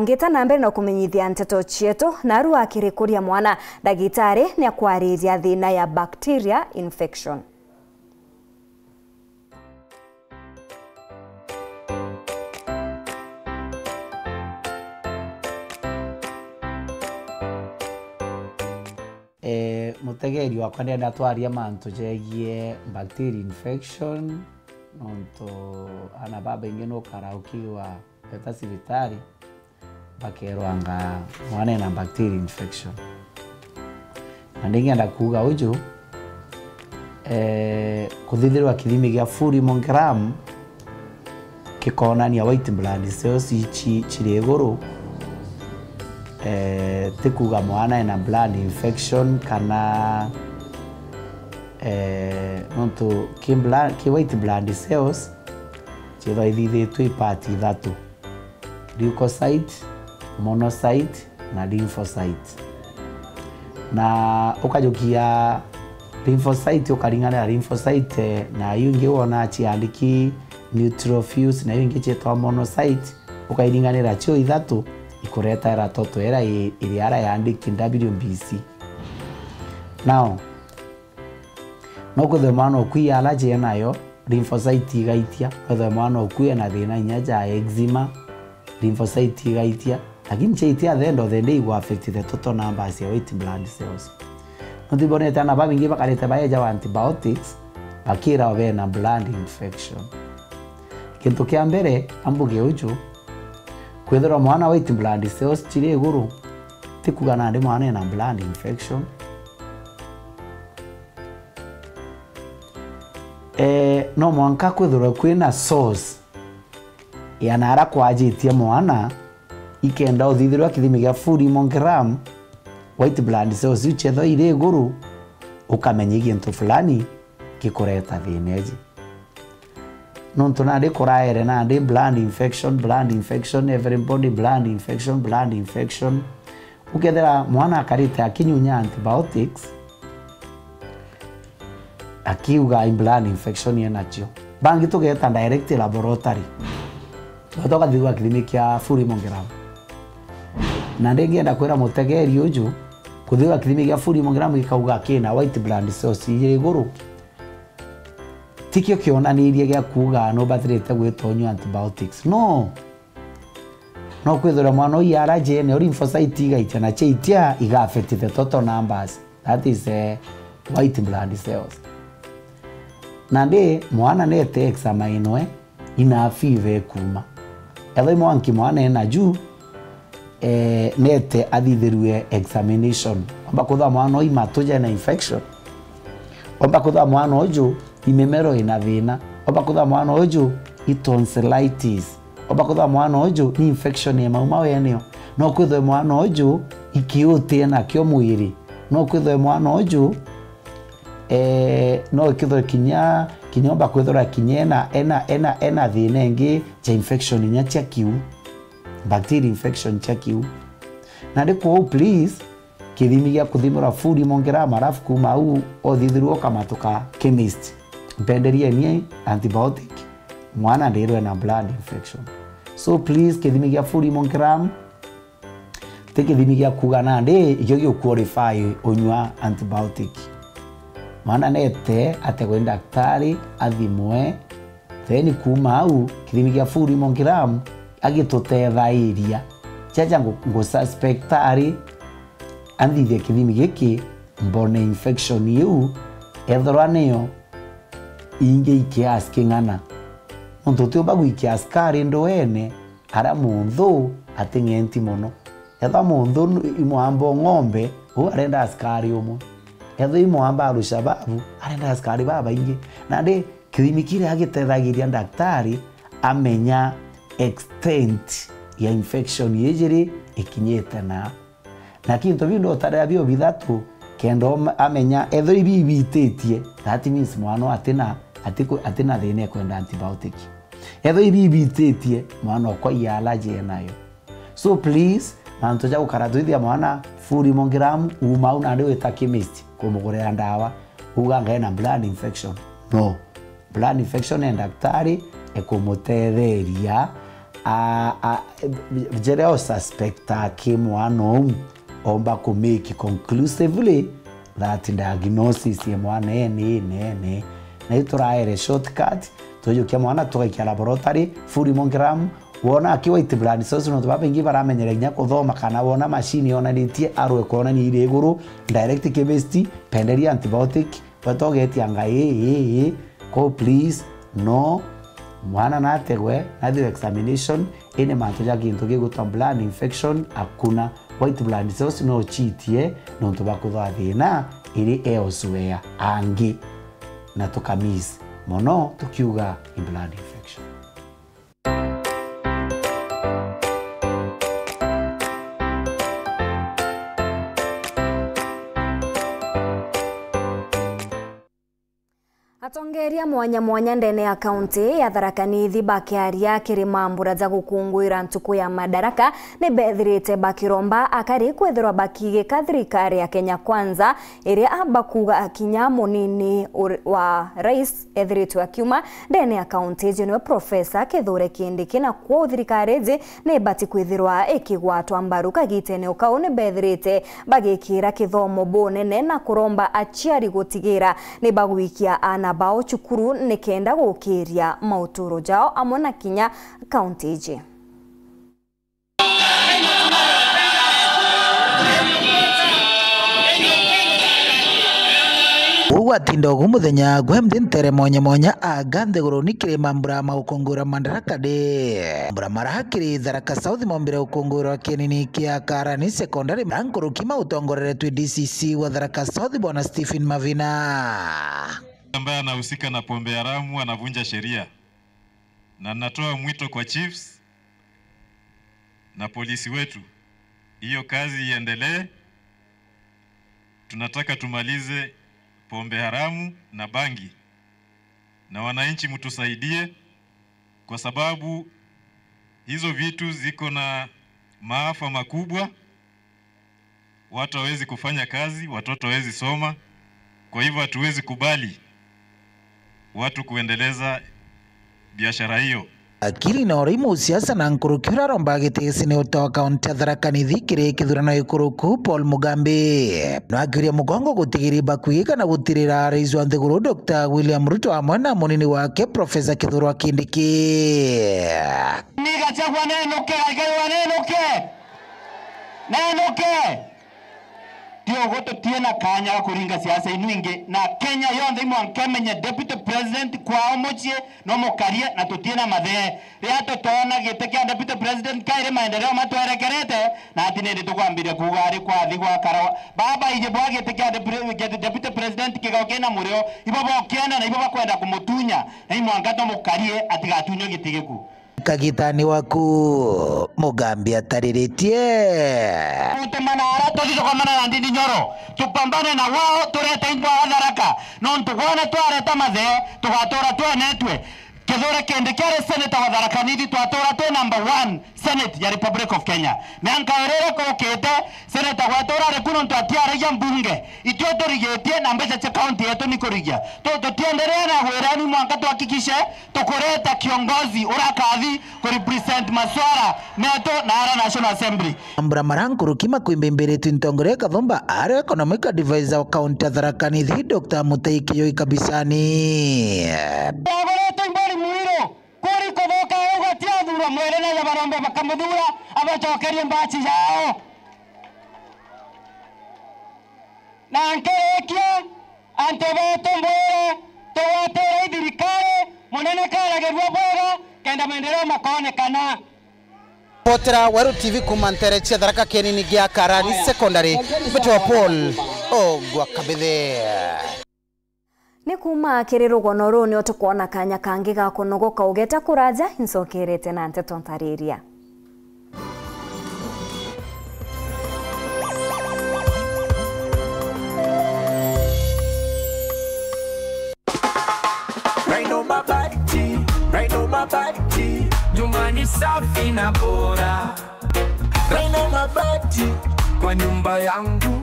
Ngeta nambe no kumenyithia nteto chietu na ruwa kirikuria mwana dagitari ni akwariria thina ya bacteria infection. Mutegeri wakwa ndi ndatwaria mantu jegie bacteria infection nonto ana baba ingeno karaukiwa eta sibitari bakerwanga mwana na bacteria infection ndingenda kuga uju kuthithirwa kithimi gia 40 mg kikonania white blood cells ichi chiri iguru tikuga mwana na blood infection kana nonto ki white blood cells chiro ithithitwe ipati ithatu: leukocyte, monocyte na lymphocyte. Na ukajukia lymphocyte ukaringana na lymphocyte na yungi wona chiandiki neutrophils na yungi chetwa monocyte ukairinganira chio ithatu ikureta era toto era iri ara yandiki WBC. Now no kuthe mwana okwi allergy nayo lymphocyte igaitia kuthe mwana okwi na thina nyaja eczema lymphocyte igaitia lakini chaitia the end of the day will affect the total numbers ya white blood cells. Notiboneta na babingi bakareta baeja antibiotics bakira wabe na blood infection. Kintu kia mbere ambuge uju kwethera mwana white blood cells chiri iguru tikugana ndi mwana na blood infection. No mwanka kwethera kwina source ya nara kwajitie mwana ikenda uthithirwa kithimi gia 40 mg white blood cells uchetho ire iguru ukamenyigia ntu fulani kikureta thineji nonto na de koraere na de blood infection everybody blood infection ukethera mwana akarita akinyunya antibiotics akiuga blood infection yenacho bangi tugeta direct laboratory toka thigwa kithimi kia 40 mg na ndengenda kwira mutegeri uju kuthiwa kithimi gia 40 mg ikauga kina white blood cells ire iguru tikio kionanirie gia kuga no bathirite gwitonywa antibiotics no kwithira mwana uyu allergy ne lymphocyte igaitia na chaitia iga affect the total numbers, that is white blood cells. Na ndi mwana nete examine ina fever kuma etho mwanki mwana ena juu nete athithirwe examination amba kutha mwana oyu matoja na infection amba kutha mwana oju imemero ina thina amba kutha mwana oju tonsillitis amba kutha mwana oju ni infection ya mauma weneo no kwitha mwana oju ikiutie na kyo mwiri no kwitha mwana oju no kwitha kinyomba kwithora kinyena ena thina ingi cha infection nya cha kiu bacteria infection cha kiu na ndiko please kithimi gia kuthimura 40 mg arafu kuma au othithirwo kamatuka chemist mpenderie ni antibiotic mwana ndirwe na blood infection. So please kithimi gia 40 mg tekithimi gya kuga nandi ikyo gyo qualify onywa antibiotic maana nete ate kwa daktari athimwe then kuma au kithimi gya 4 mg agitutethairia chacha ngo suspectari anthithia kithimi giki mbone infection yu ethorwa niyo inge ikias king'ana muntu tio bagu ikias kari ndoene ara munthu ating'enti muno etha munthu imwambo ng'ombe arenda askari umwe etha imwamba arushababu arenda askari baba ingi nandi kithimi kire agitethagiria daktari amenya extent ya infection yejiri ikinyete na kintu bindo tarea bio bithatu kendo amenya etho ibibitetie that means mwana atina thine kwenda antibiotic etho ibibitetie mwana kwa allergy nayo so please manto ja ukaratuithia mwana 4 mg uma una ndio eta chemist kumugurira ndawa uganga ena blood infection no blood infection and daktari ekumutetheria jereo suspecta kimwana omba ku make conclusively that diagnosis ya mwana ene na ituraere shortcut tujukia mwana tugakia laboratory 4 mg wona akiwa itiblani sosi no tubabengi baramenyerenya kuthoma kana wona machine ona nitie arwe kuona ni ile iguru direct chemistry penderi antibiotic batogeti anga ko please no mwana nategwe na the examination ine manto ya ginto giguta blood infection akuna white blood cells no chitie no tubakutha thina iri elsewhere angi na tukamis mono tukiuga blood infection. Atongeria mwanya ndene ya kaunti ya Tharaka Nithi bakiaria kirima mbura za gukungwira ntuku ya madaraka ni bethirite bakiromba akari kwethirwa bakigika thirikari ya Kenya Kwanza iria abakuga akinya munini wa rais ethirite akiuma ndene ya kaunti jenwe Profesa Kithure Kindiki na kwa thirikari je ni bati kwethirwa ikigwatwa mbaru kagitene ukao ni bethirite bagikira kithomo bonene na kuromba achiari gutigira ni bagwikia ana bao chukuru nikenda gukiria mauturo jao amona kinya county je Uwatinda muthenya gwe mdintere monya agande goroni kirima mbura maukungura madaraka de mbura marahakiri Tharaka South mombire ukungura kinini kia Karani secondary rankuru kima utongorere tu DCC wa Tharaka South bwana Stephen Mavina ambaye anahusika na pombe haramu anavunja sheria, na natoa mwito kwa chiefs na polisi wetu, hiyo kazi iendelee. Tunataka tumalize pombe haramu na bangi, na wananchi mtusaidie, kwa sababu hizo vitu ziko na maafa makubwa. Watu hawezi kufanya kazi, watoto hawezi soma, kwa hivyo hatuwezi kubali watu kuendeleza biashara hiyo. Akili na orimu siasa na nkurukira romba gitigisi utoka kaunti ya Tharaka Nithi kiri kithurano ikuruku Paul Mugambi no akiria mugongo gutigiri bakuiga na gutirira rais wa Nthiguru Dr. William Ruto amwe na munini wake Profesa Kithure Kindiki niga chagwa nenuke Tio goto tiena kanya kuringa siasa inuinge na Kenya yonde mwankemenya deputy president kwa omochie no mokarie na tutiena mathe ria totona gitekia deputy president kaire maendeleo matwerekerete na atinende tukwambire kugari kwa thigwa karawa baba ije bwa gitekia deputy president kigokena murio ibobo kiana na ibobo kwenda kumutunya na imwangato mokarie atigatunyo gitigeku kagitani waku Mugambi atariritie utemana arato tukomana na ndini nyoro tupambane na wao turete indwa Tharaka no ntugone twareta mathe tugatora twenetwe Kithure Kindiki ari senator wa Tharaka Nithi twatora twe number 1 Senate ya Republic of Kenya. Mianka orere ko kete senator gwatora ari kuno twatiaragia mbunge. Itwe turigetie na mbeca cha county yetu ni kurigia. Tuendelee na werani mwaka tuhakikishe tukureta kiongozi urakathi ku represent maswara meto na ara National Assembly. Ambra Marankuru kima kuimbembere twintongore kathomba are economic advisor wa county ya Tharaka Nithi Dr. Mutaiki Yoi Kabisani. Mbali mwiro kuri kuvoka uga tiadura mwere na yabarombe bakamudura abachokerie mbachi yao na ankerekia antebeto mwere towatera idirikare munene karagerwa bwega kenda maendeleo makonekana. Potera Weru TV kumanterechia Tharaka Kenini gia Karani Secondary Petro Paul Ogwa Kabithe. Ni kuma kiriro noro ni otukuona kanya kangi ga kunogoka ugeta kuraja insokerete na nteto ntariria. Right on my body, Jumani safi na bora. Right on my body, kwa nyumba yangu,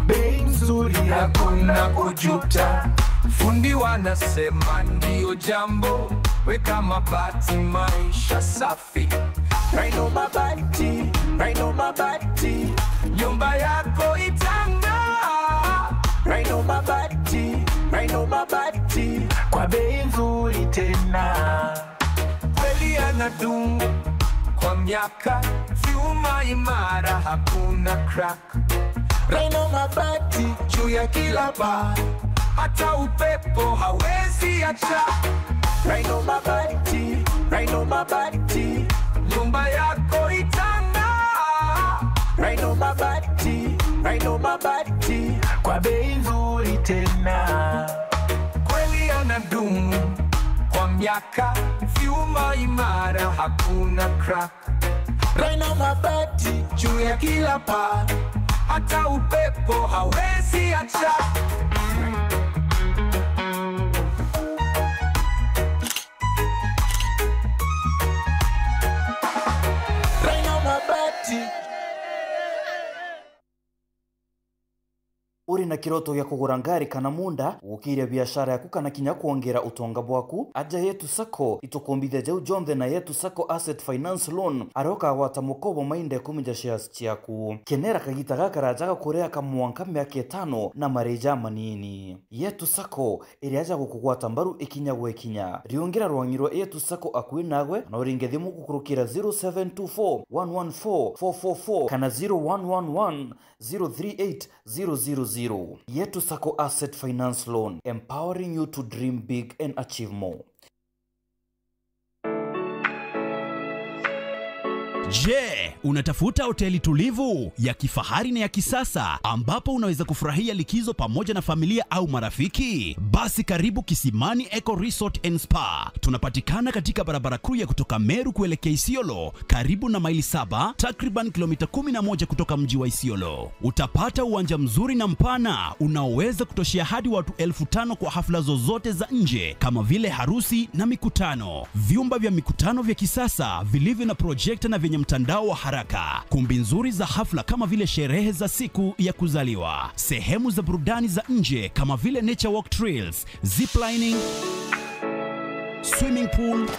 bei nzuri hakuna kujuta. Fundi wanasema ndio jambo, weka mabati maisha safi. Right on my body, nyumba yako itang'aa. Right on my body, kwa bei nzuri tena. Kweli anadumu kwa miaka, vyuma imara hakuna crack. Right on my body, juu ya kila bar, hata upepo hawezi acha. Right on my body, nyumba yako itang'aa. Right on my body, kwa bei nzuri tena. Kweli anadumu kwa miaka, vyuma imara hakuna crack. Right on my body, juu ya kila paa, hata upepo hawezi acha. Right on my body. Uri na kiroto ya kugura ngari kana munda gukiria biashara yaku kana kinya kuongera utonga bwaku aja Yetu Sacco itukombithe jau Jonthe na Yetu Sacco Asset Finance Loan aroka gwata mukobo mainde kumija shares ciaku kenera kagita gakaraja kurea kamwanka miaka 5 na mareja manini. Yetu Sacco iriaja gukugwata mbaru ikinya gwekinya riongera rwangirwa Yetu Sacco akui nagwe na uringe thimu gukurukira 0724 114 444 kana 0111 038 000. Yetu Sacco Asset Finance Loan, empowering you to dream big and achieve more. Je, unatafuta hoteli tulivu ya kifahari na ya kisasa ambapo unaweza kufurahia likizo pamoja na familia au marafiki? Basi karibu Kisimani Eco Resort and Spa. Tunapatikana katika barabara kuu ya kutoka Meru kuelekea Isiolo, karibu na maili 7, takriban kilomita 11 kutoka mji wa Isiolo. Utapata uwanja mzuri na mpana unaoweza kutoshea hadi watu 5,000 kwa hafla zozote za nje kama vile harusi na mikutano. Vyumba vya mikutano vya kisasa vilivyo na projector na vyenye mtandao wa haraka, kumbi nzuri za hafla kama vile sherehe za siku ya kuzaliwa, sehemu za burudani za nje kama vile nature walk trails, ziplining, swimming pool,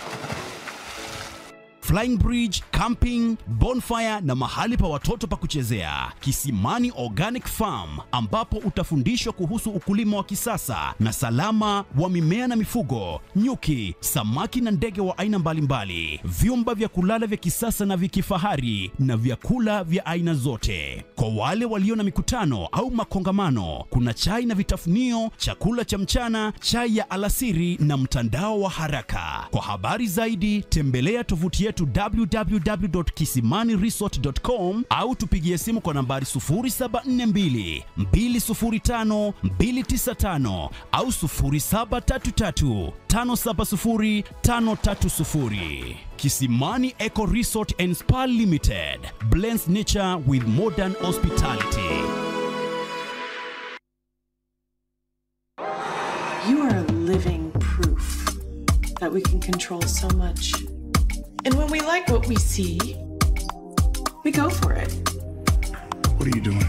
flying bridge, camping, bonfire na mahali pa watoto pa kuchezea. Kisimani Organic Farm ambapo utafundishwa kuhusu ukulima wa kisasa na salama wa mimea na mifugo, nyuki, samaki na ndege wa aina mbalimbali. Vyumba vya kulala vya kisasa na vya kifahari na vyakula vya aina zote. Kwa wale walio na mikutano au makongamano, kuna chai na vitafunio, chakula cha mchana, chai ya alasiri na mtandao wa haraka. Kwa habari zaidi tembelea tovuti yetu www.kisimaniresort.com au tupigie simu kwa nambari 0742 205 295 au 0733 570 530. Kisimani Eco Resort and Spa Limited blends nature with modern hospitality. You are living proof that that we can control so much. And when we like what we see, we go for it. What are you doing?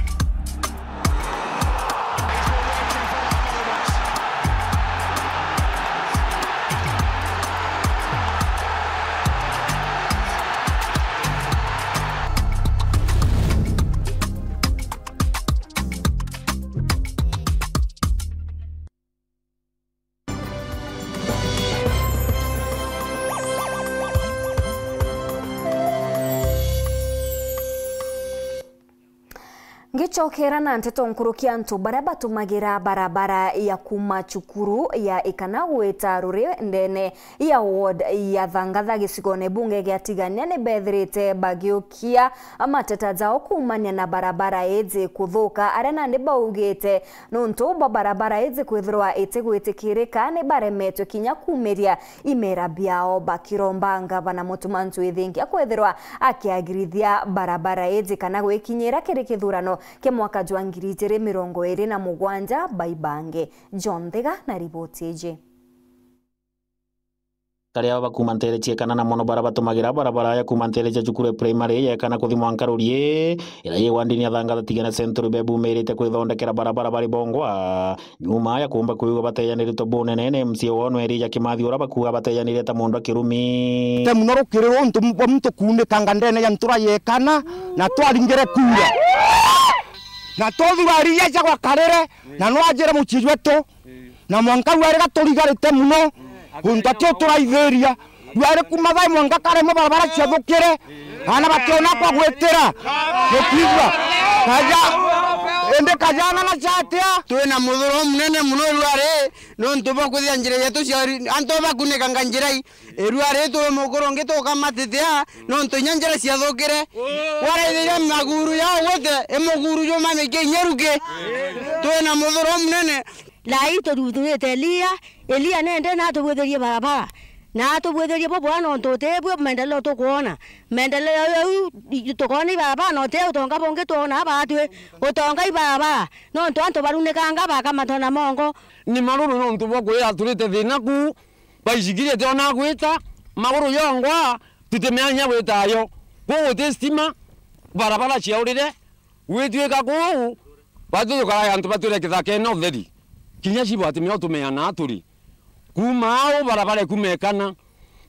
Ngichokera na nteto nkurukia ntu baraba tumagira barabara ya kuma chukuru ya ikanagweta ruri ndene ya ward ya Thangatha gisigone bunge gya tigania ne bethrite bagiokia amateta zao kumanya na barabara eze kuthuka arena ne baugete nuntu barabara eze kwithirwa itegwitikirika ne baremetwe kinya kumeria imera biao bakirombanga bana mutumantu ithingia kwithirwa akiagirithia barabara eze kana gwikinyira kiri kithurano ke mwaka jwa 2027 Baibange. John Thega na ripoti eje. Karia bakumanteretie kana na mono barabatumagira barabara ya kumanteretie cukuru primary ya kana kuthi mwankarurie ila ye wandini ya Thangatha tigana central bebu merite kwithondekera barabara bari bongwa nyuma ya kumba kuiga bateyanirito bunene MC wonwe Elijah Kimathi ura bakuga bateyanire ta mundu akirumi te munoro kiriro mtu kunde kangandene ya ntura yekana na twaringere kura na tothuraria ja kwa karere na nwajire muchijweto na mwanka wari gaturigarite muno hunta tyo turaithiria wari kumathai mwanka kare mo barabara cia thukire ana bationa kwa gwetera gukigwa kaja ende kajana na chatia twina muthuro munene muno rware no ntuba kuthia njira yetu cia anto bakuneka nganjirai rware tu mukoronge to kamatitia no ntunya njira cia thukire ware thira maguru ya wote emuguru yo mame ke nyeruke twina muthuro munene lai to ruthwete Elia nende na tubwetherie barabara na tubwetherie bobo no ntotebwe mendeleo tukuona mendeleo tukoni barabara no te utonga bonge tuona batwe utonga barabara no ntonto barunekanga bakamatona mongo ni maruru no ntubwo kwira turite thina ku baishigire te ona gwita maguru yongwa tutemenya gwitayo ko testima barabara chiaurire wetweka ku batu kaya antu bature kithake no theri kinya cibo atimio tumeana aturi kumao barabara kumekana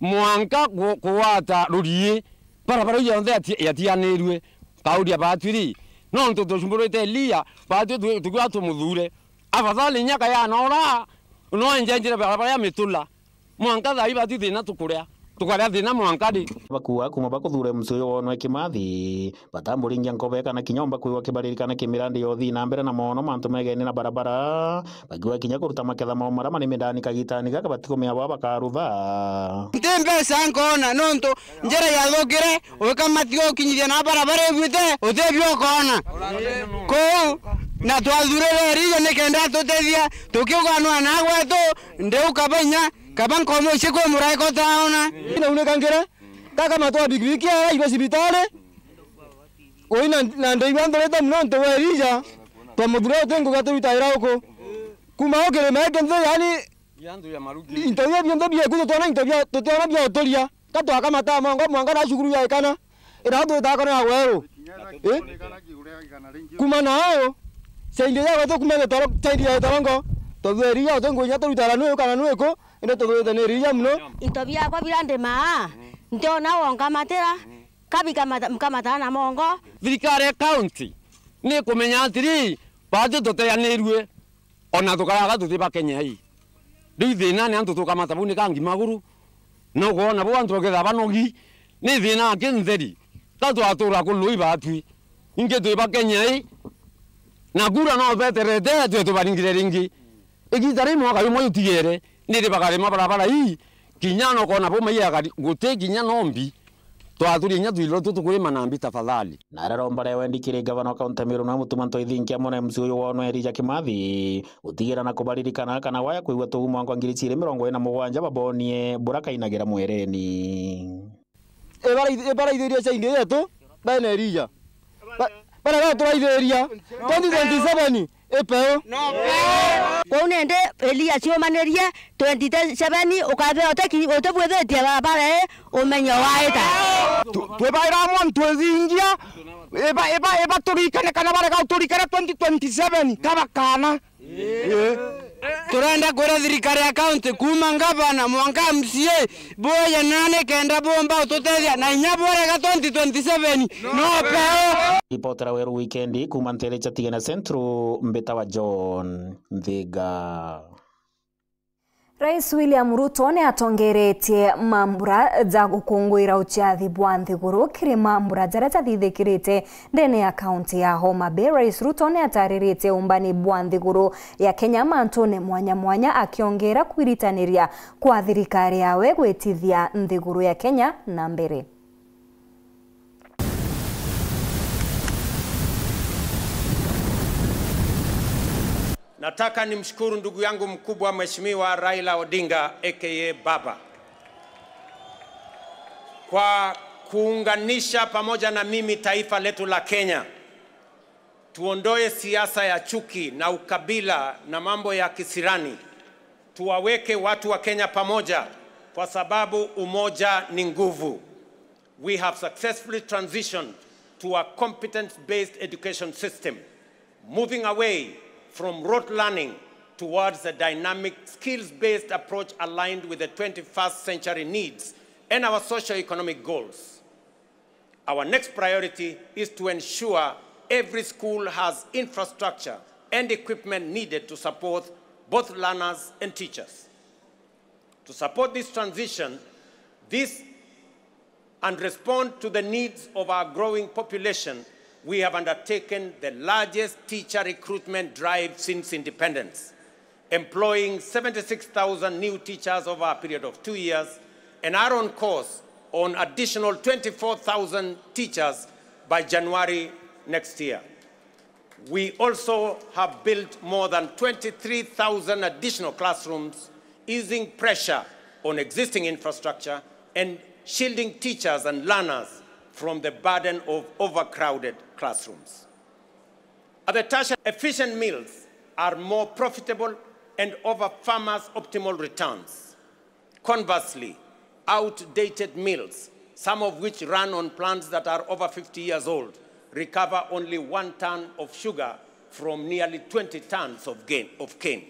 mwanka kuwata rurie barabara yonde yatianirwe kaudia batwiri no ntoto shumburite Elia batu tukwa tumuthure afadhali nyaka ya nora no njenjire barabara ya mitula mwanka thai batu thina tukuria tukaria thina mwankadi bakua kuma bakuthure msuyo wonwe Kimathi batamburingia nkobeka na kinyomba kuiwa kibaririkana kimirandi yothi na mbere na mono mantu megene na barabara bagiwa kinya kuruta maketha mao marama ni mindani kagitani gaka batikomea baba karutha ntembe sankona nonto njera ya thukire ukamatio kinyiria na barabara ebwite utebyo kona ko na twathurere riyo nikenda tutethia tukiuganwa na gwetu ndeu kabanya kaban komo shiko murai ko taona ina unekangere kaka matwa bigwiki ya ibe sibitale oina na ndeibando leta mnonto werija to mudure tengo gato itaira huko kuma okere mekenze yani yandu ya marugi intobia biendo bie kuto tona intobia totona bia otoria kato akamata mongo mwanga na shukuru ya ikana ina ndo ta kana wero kuma nao seinde ya wato kumele toro seinde ya torongo to weria otengo nya to itara no kana no eko ina to weteneria mno intobia kwa bilande ma ndio na wonga matera kabika mkamata na mongo thirikari county ni kumenya atiri batu toteyanirwe ona tukaraga tutiba Kenya hii riu thina ni antu tukamata buni kangi maguru no kuona bo antu getha banogi ni thina kintheri tatu atura kului batwi inge tuiba Kenya hii na gura no beterete tu tubaringire ringi igitari mwaka yumo yutigere nire bagare mabarabara hii kinyano kona bo mayaga gote kinyano mbi twaturi nya twilo tutukuri manambi tafadhali nararomba wendikire gavana kaunti Meru na mutumanto ithinkia mona MC uyu wonwe Elijah Kimathi utigira na kubaririkana kana waya kuigwa tuguma kwa 2027 babonie buraka inagira mwereni ebara ithiria sainde yetu bana Elijah bara turaithĩria 2027 epeo kwa nende Elia ciomanerie 27 ukabe otebwethetie barabara umenyo waita twebaira mwan twezingia eba turikane kana baraka turikane 2027 kaba kana turenda kwera thirikari ya county kuma ngavana mwanka MCA boya nane kenda bomba ututethia na inya borega 2027 no peo. Ripotera weru weekendi kuma Nterecha Tigana Centro Mbeta wa John Nthega. Rais William Ruto ni atongeretie mambura za gukungwira uchathi bwa nthiguru kiri mambura jaria jathithikirite ndene ya kaunti ya Homa Bay. Rais Ruto ni atariritie umbani bwa nthiguru ya Kenya mantune mwanya mwanya akiongera kwiritaniria kwa thirikari yawe gwitithia nthiguru ya Kenya na mbere. Nataka nimshukuru ndugu yangu mkubwa Mheshimiwa Raila Odinga aka Baba kwa kuunganisha pamoja na mimi taifa letu la Kenya. Tuondoe siasa ya chuki na ukabila na mambo ya kisirani. Tuwaweke watu wa Kenya pamoja kwa sababu umoja ni nguvu. We have successfully transitioned to a competence-based education system, moving away from rote learning towards a dynamic, skills-based approach aligned with the 21st century needs and our socio-economic goals. Our next priority is to ensure every school has infrastructure and equipment needed to support both learners and teachers. To support this transition, and respond to the needs of our growing population, we have undertaken the largest teacher recruitment drive since independence, employing 76,000 new teachers over a period of 2 years, and are on course on additional 24,000 teachers by January next year. We also have built more than 23,000 additional classrooms, easing pressure on existing infrastructure and shielding teachers and learners from the burden of overcrowded classrooms. At the tertiary, efficient mills are more profitable and offer farmers optimal returns. Conversely, outdated mills, some of which run on plants that are over 50 years old, recover only 1 ton of sugar from nearly 20 tons of cane,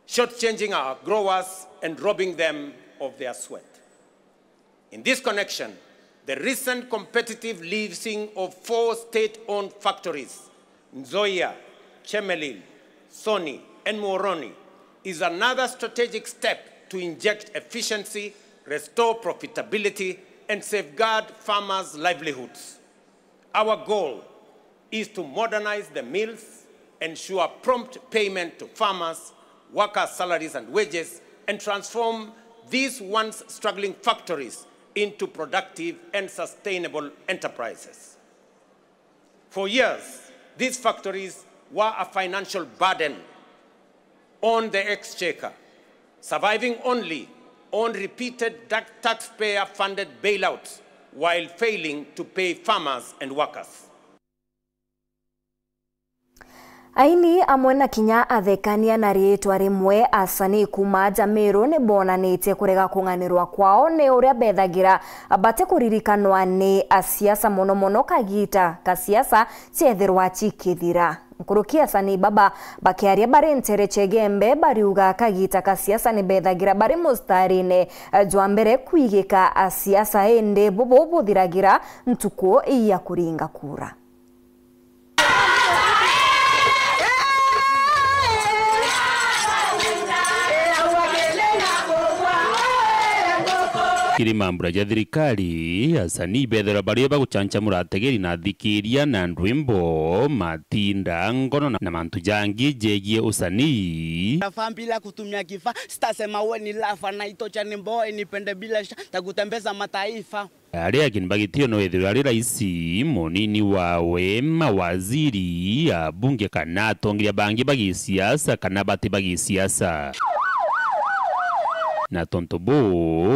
shortchanging our growers and robbing them of their sweat. In this connection, the recent competitive leasing of 4 state-owned factories, Nzoia, Chemelil, Sony, and Moroni, is another strategic step to inject efficiency, restore profitability, and safeguard farmers' livelihoods. Our goal is to modernize the mills, ensure prompt payment to farmers, workers' salaries and wages, and transform these once struggling factories into productive and sustainable enterprises. For years, these factories were a financial burden on the exchequer, surviving only on repeated taxpayer-funded bailouts while failing to pay farmers and workers. Aini amwe na kinya athekania na riitwa rimwe asani kuma Jamiru ni bonanite kurega kunganirwa kwao ni uria bethagira bate kuririkanwa ni asiasa mono kagita kasiasa ciethirwa cikithira. Nkurukia sani baba bakiaria bari Nterecha Gembe bariuga kagita kasiasa ni bethagira bari mustarine jwa mbere kwigika asiasa ende bobo thiragira ntuko iya kuringa kura. Kiri mambura ya thirikari asani bethera baria baguchanchamura ategeri na thikiria na ndwimbo matinda ngono na mantu jangi jegie usanii Nafahamu bila kutumia kifaa sitasema wewe ni lafa na itocha ni mboe nipende bila takutembeza mataifa. Aria kinbagitio no ethiro ari raisi monini wawe mawaziri abunge kana atongiria bangi bagi siasa kana bati bagi siasa. na tontobo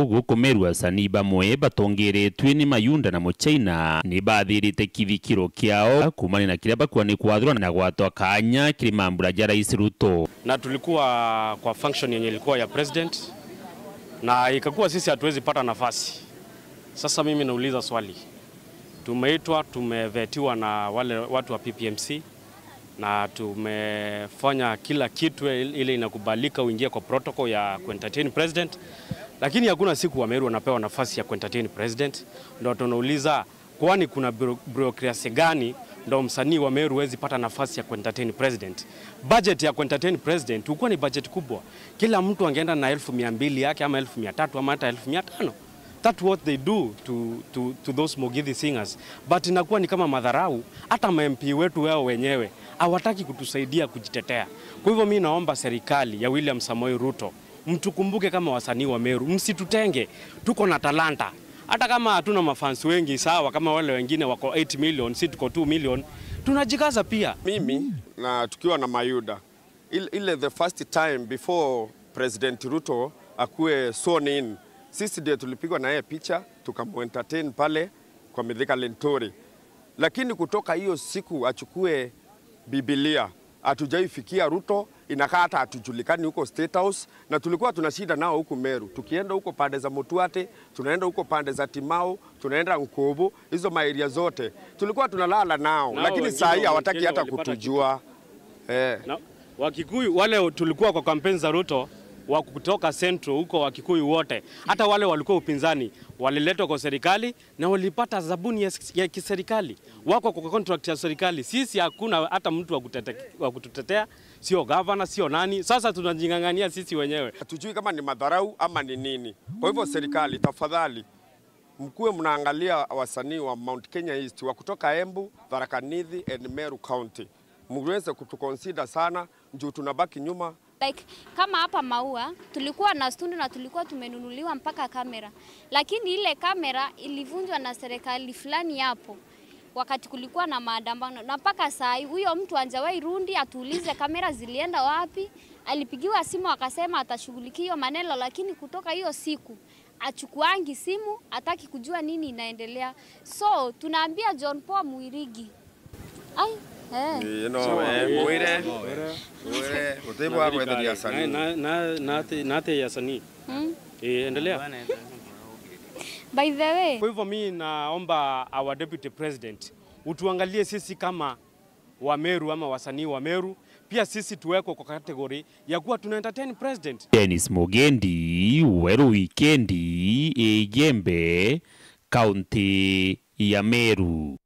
gukomerwa asani bamwe batongeretwe ni mayunda na muchaina ni bathirite kithikiro kiao kumani na kile bakwa ni kwathirwa na gwatwa kanya kirimambura ja Rais Ruto. Na tulikuwa kwa function yenye ilikuwa ya president na ikakuwa sisi hatuwezi pata nafasi. Sasa mimi nauliza swali. Tumeitwa, tumevetiwa na wale watu wa PPMC na tumefanya kila kitu ile inakubalika uingie kwa protocol ya entertain president, lakini hakuna siku Wameru wanapewa nafasi ya entertain president. Ndio tunauliza kwani kuna bureaucracy gani ndio msanii wa Meru wezi pata nafasi ya entertain president? Budget ya entertain president huko ni budget kubwa. Kila mtu angeenda na 200,000 yake ama 300,000 ama hata 500,000. That's what they do to those Mugithi singers. But inakuwa ni kama madharau. Hata MP wetu wao wenyewe hawataki kutusaidia kujitetea. Kwa hivyo mimi naomba serikali ya William Samoei Ruto mtukumbuke kama wasanii wa Meru, msitutenge. Tuko na talanta. Hata kama hatuna mafans wengi sawa kama wale wengine wako 8 million, sisi tuko 2 million, tunajikaza pia. Mimi na tukiwa na Mayuda ile the first time before President Ruto akuwe sworn in, sisi ndio tulipigwa na yeye picha tukamu-entertain pale kwa Mithika Lentori. Lakini kutoka hiyo siku achukue Biblia hatujaifikia Ruto, inakaa hata hatujulikani huko State House, na tulikuwa tunashida nao huko Meru. Tukienda huko pande za Mutuate, tunaenda huko pande za Timau, tunaenda Nkobo, hizo maeria zote tulikuwa tunalala nao, lakini saa hii hawataki hata kutujua. Na Wakikuyu wale tulikuwa kwa kampeni za Ruto wa kutoka Central huko, Wakikuyu wote hata wale walikuwa upinzani waliletwa kwa serikali na walipata zabuni ya kiserikali, wako kwa contract ya serikali. Sisi hakuna hata mtu wa kututetea, sio governor, sio nani. Sasa tunajingangania sisi wenyewe, hatujui kama ni madharau ama ni nini. Kwa hivyo serikali, tafadhali mkuwe mnaangalia wasanii wa Mount Kenya East wa kutoka Embu, Tharaka Nithi and Meru County, mweze kutuconsider sana juu tunabaki nyuma. Like kama hapa Maua tulikuwa na studio na tulikuwa tumenunuliwa mpaka kamera, lakini ile kamera ilivunjwa na serikali fulani hapo wakati kulikuwa na maandamano, na mpaka saa hii huyo mtu anjawahi rundi atuulize kamera zilienda wapi. Alipigiwa simu akasema atashughulikia maneno, lakini kutoka hiyo siku achukuangi simu, hataki kujua nini inaendelea. So tunaambia John Paul Muirigi Mwire utebwa kwenda asani nate yasani endelea. By the way, kwa hivyo mimi naomba our deputy president utuangalie sisi kama Wameru ama wasanii wa Meru, pia sisi tuweko kwa kategori ya kuwa tuna entertain president. Dennis Mugendi, Weru Wikendi, Igembe, County ya Meru.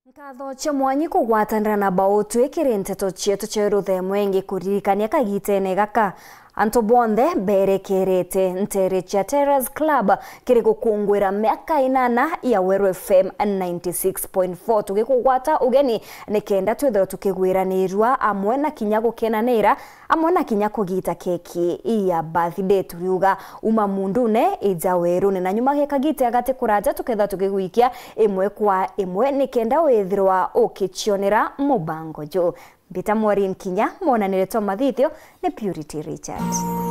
Nkatho cha mwanyi kugwatanira na bautu ekirenteto chietu cheru themwengi kuririkania kagitene gaka anto bonde berekerete ntere cha Terrace Club kiri gukungwira miaka 8 ya Weru FM 96.4 tugikugwata ugeni nikenda twithira tukigwiranirwa amwe na kinya gukenanira amwe na kinya kugita keki ya birthday turiuga uma mundune ija Weru na nyuma gekagite agate kuraja tuketha tukigwikia imwe kwa imwe nikenda withirwa ukichionera mubango jo Bita Morin Kinya, mona nileto mathithio ni Purity Richard.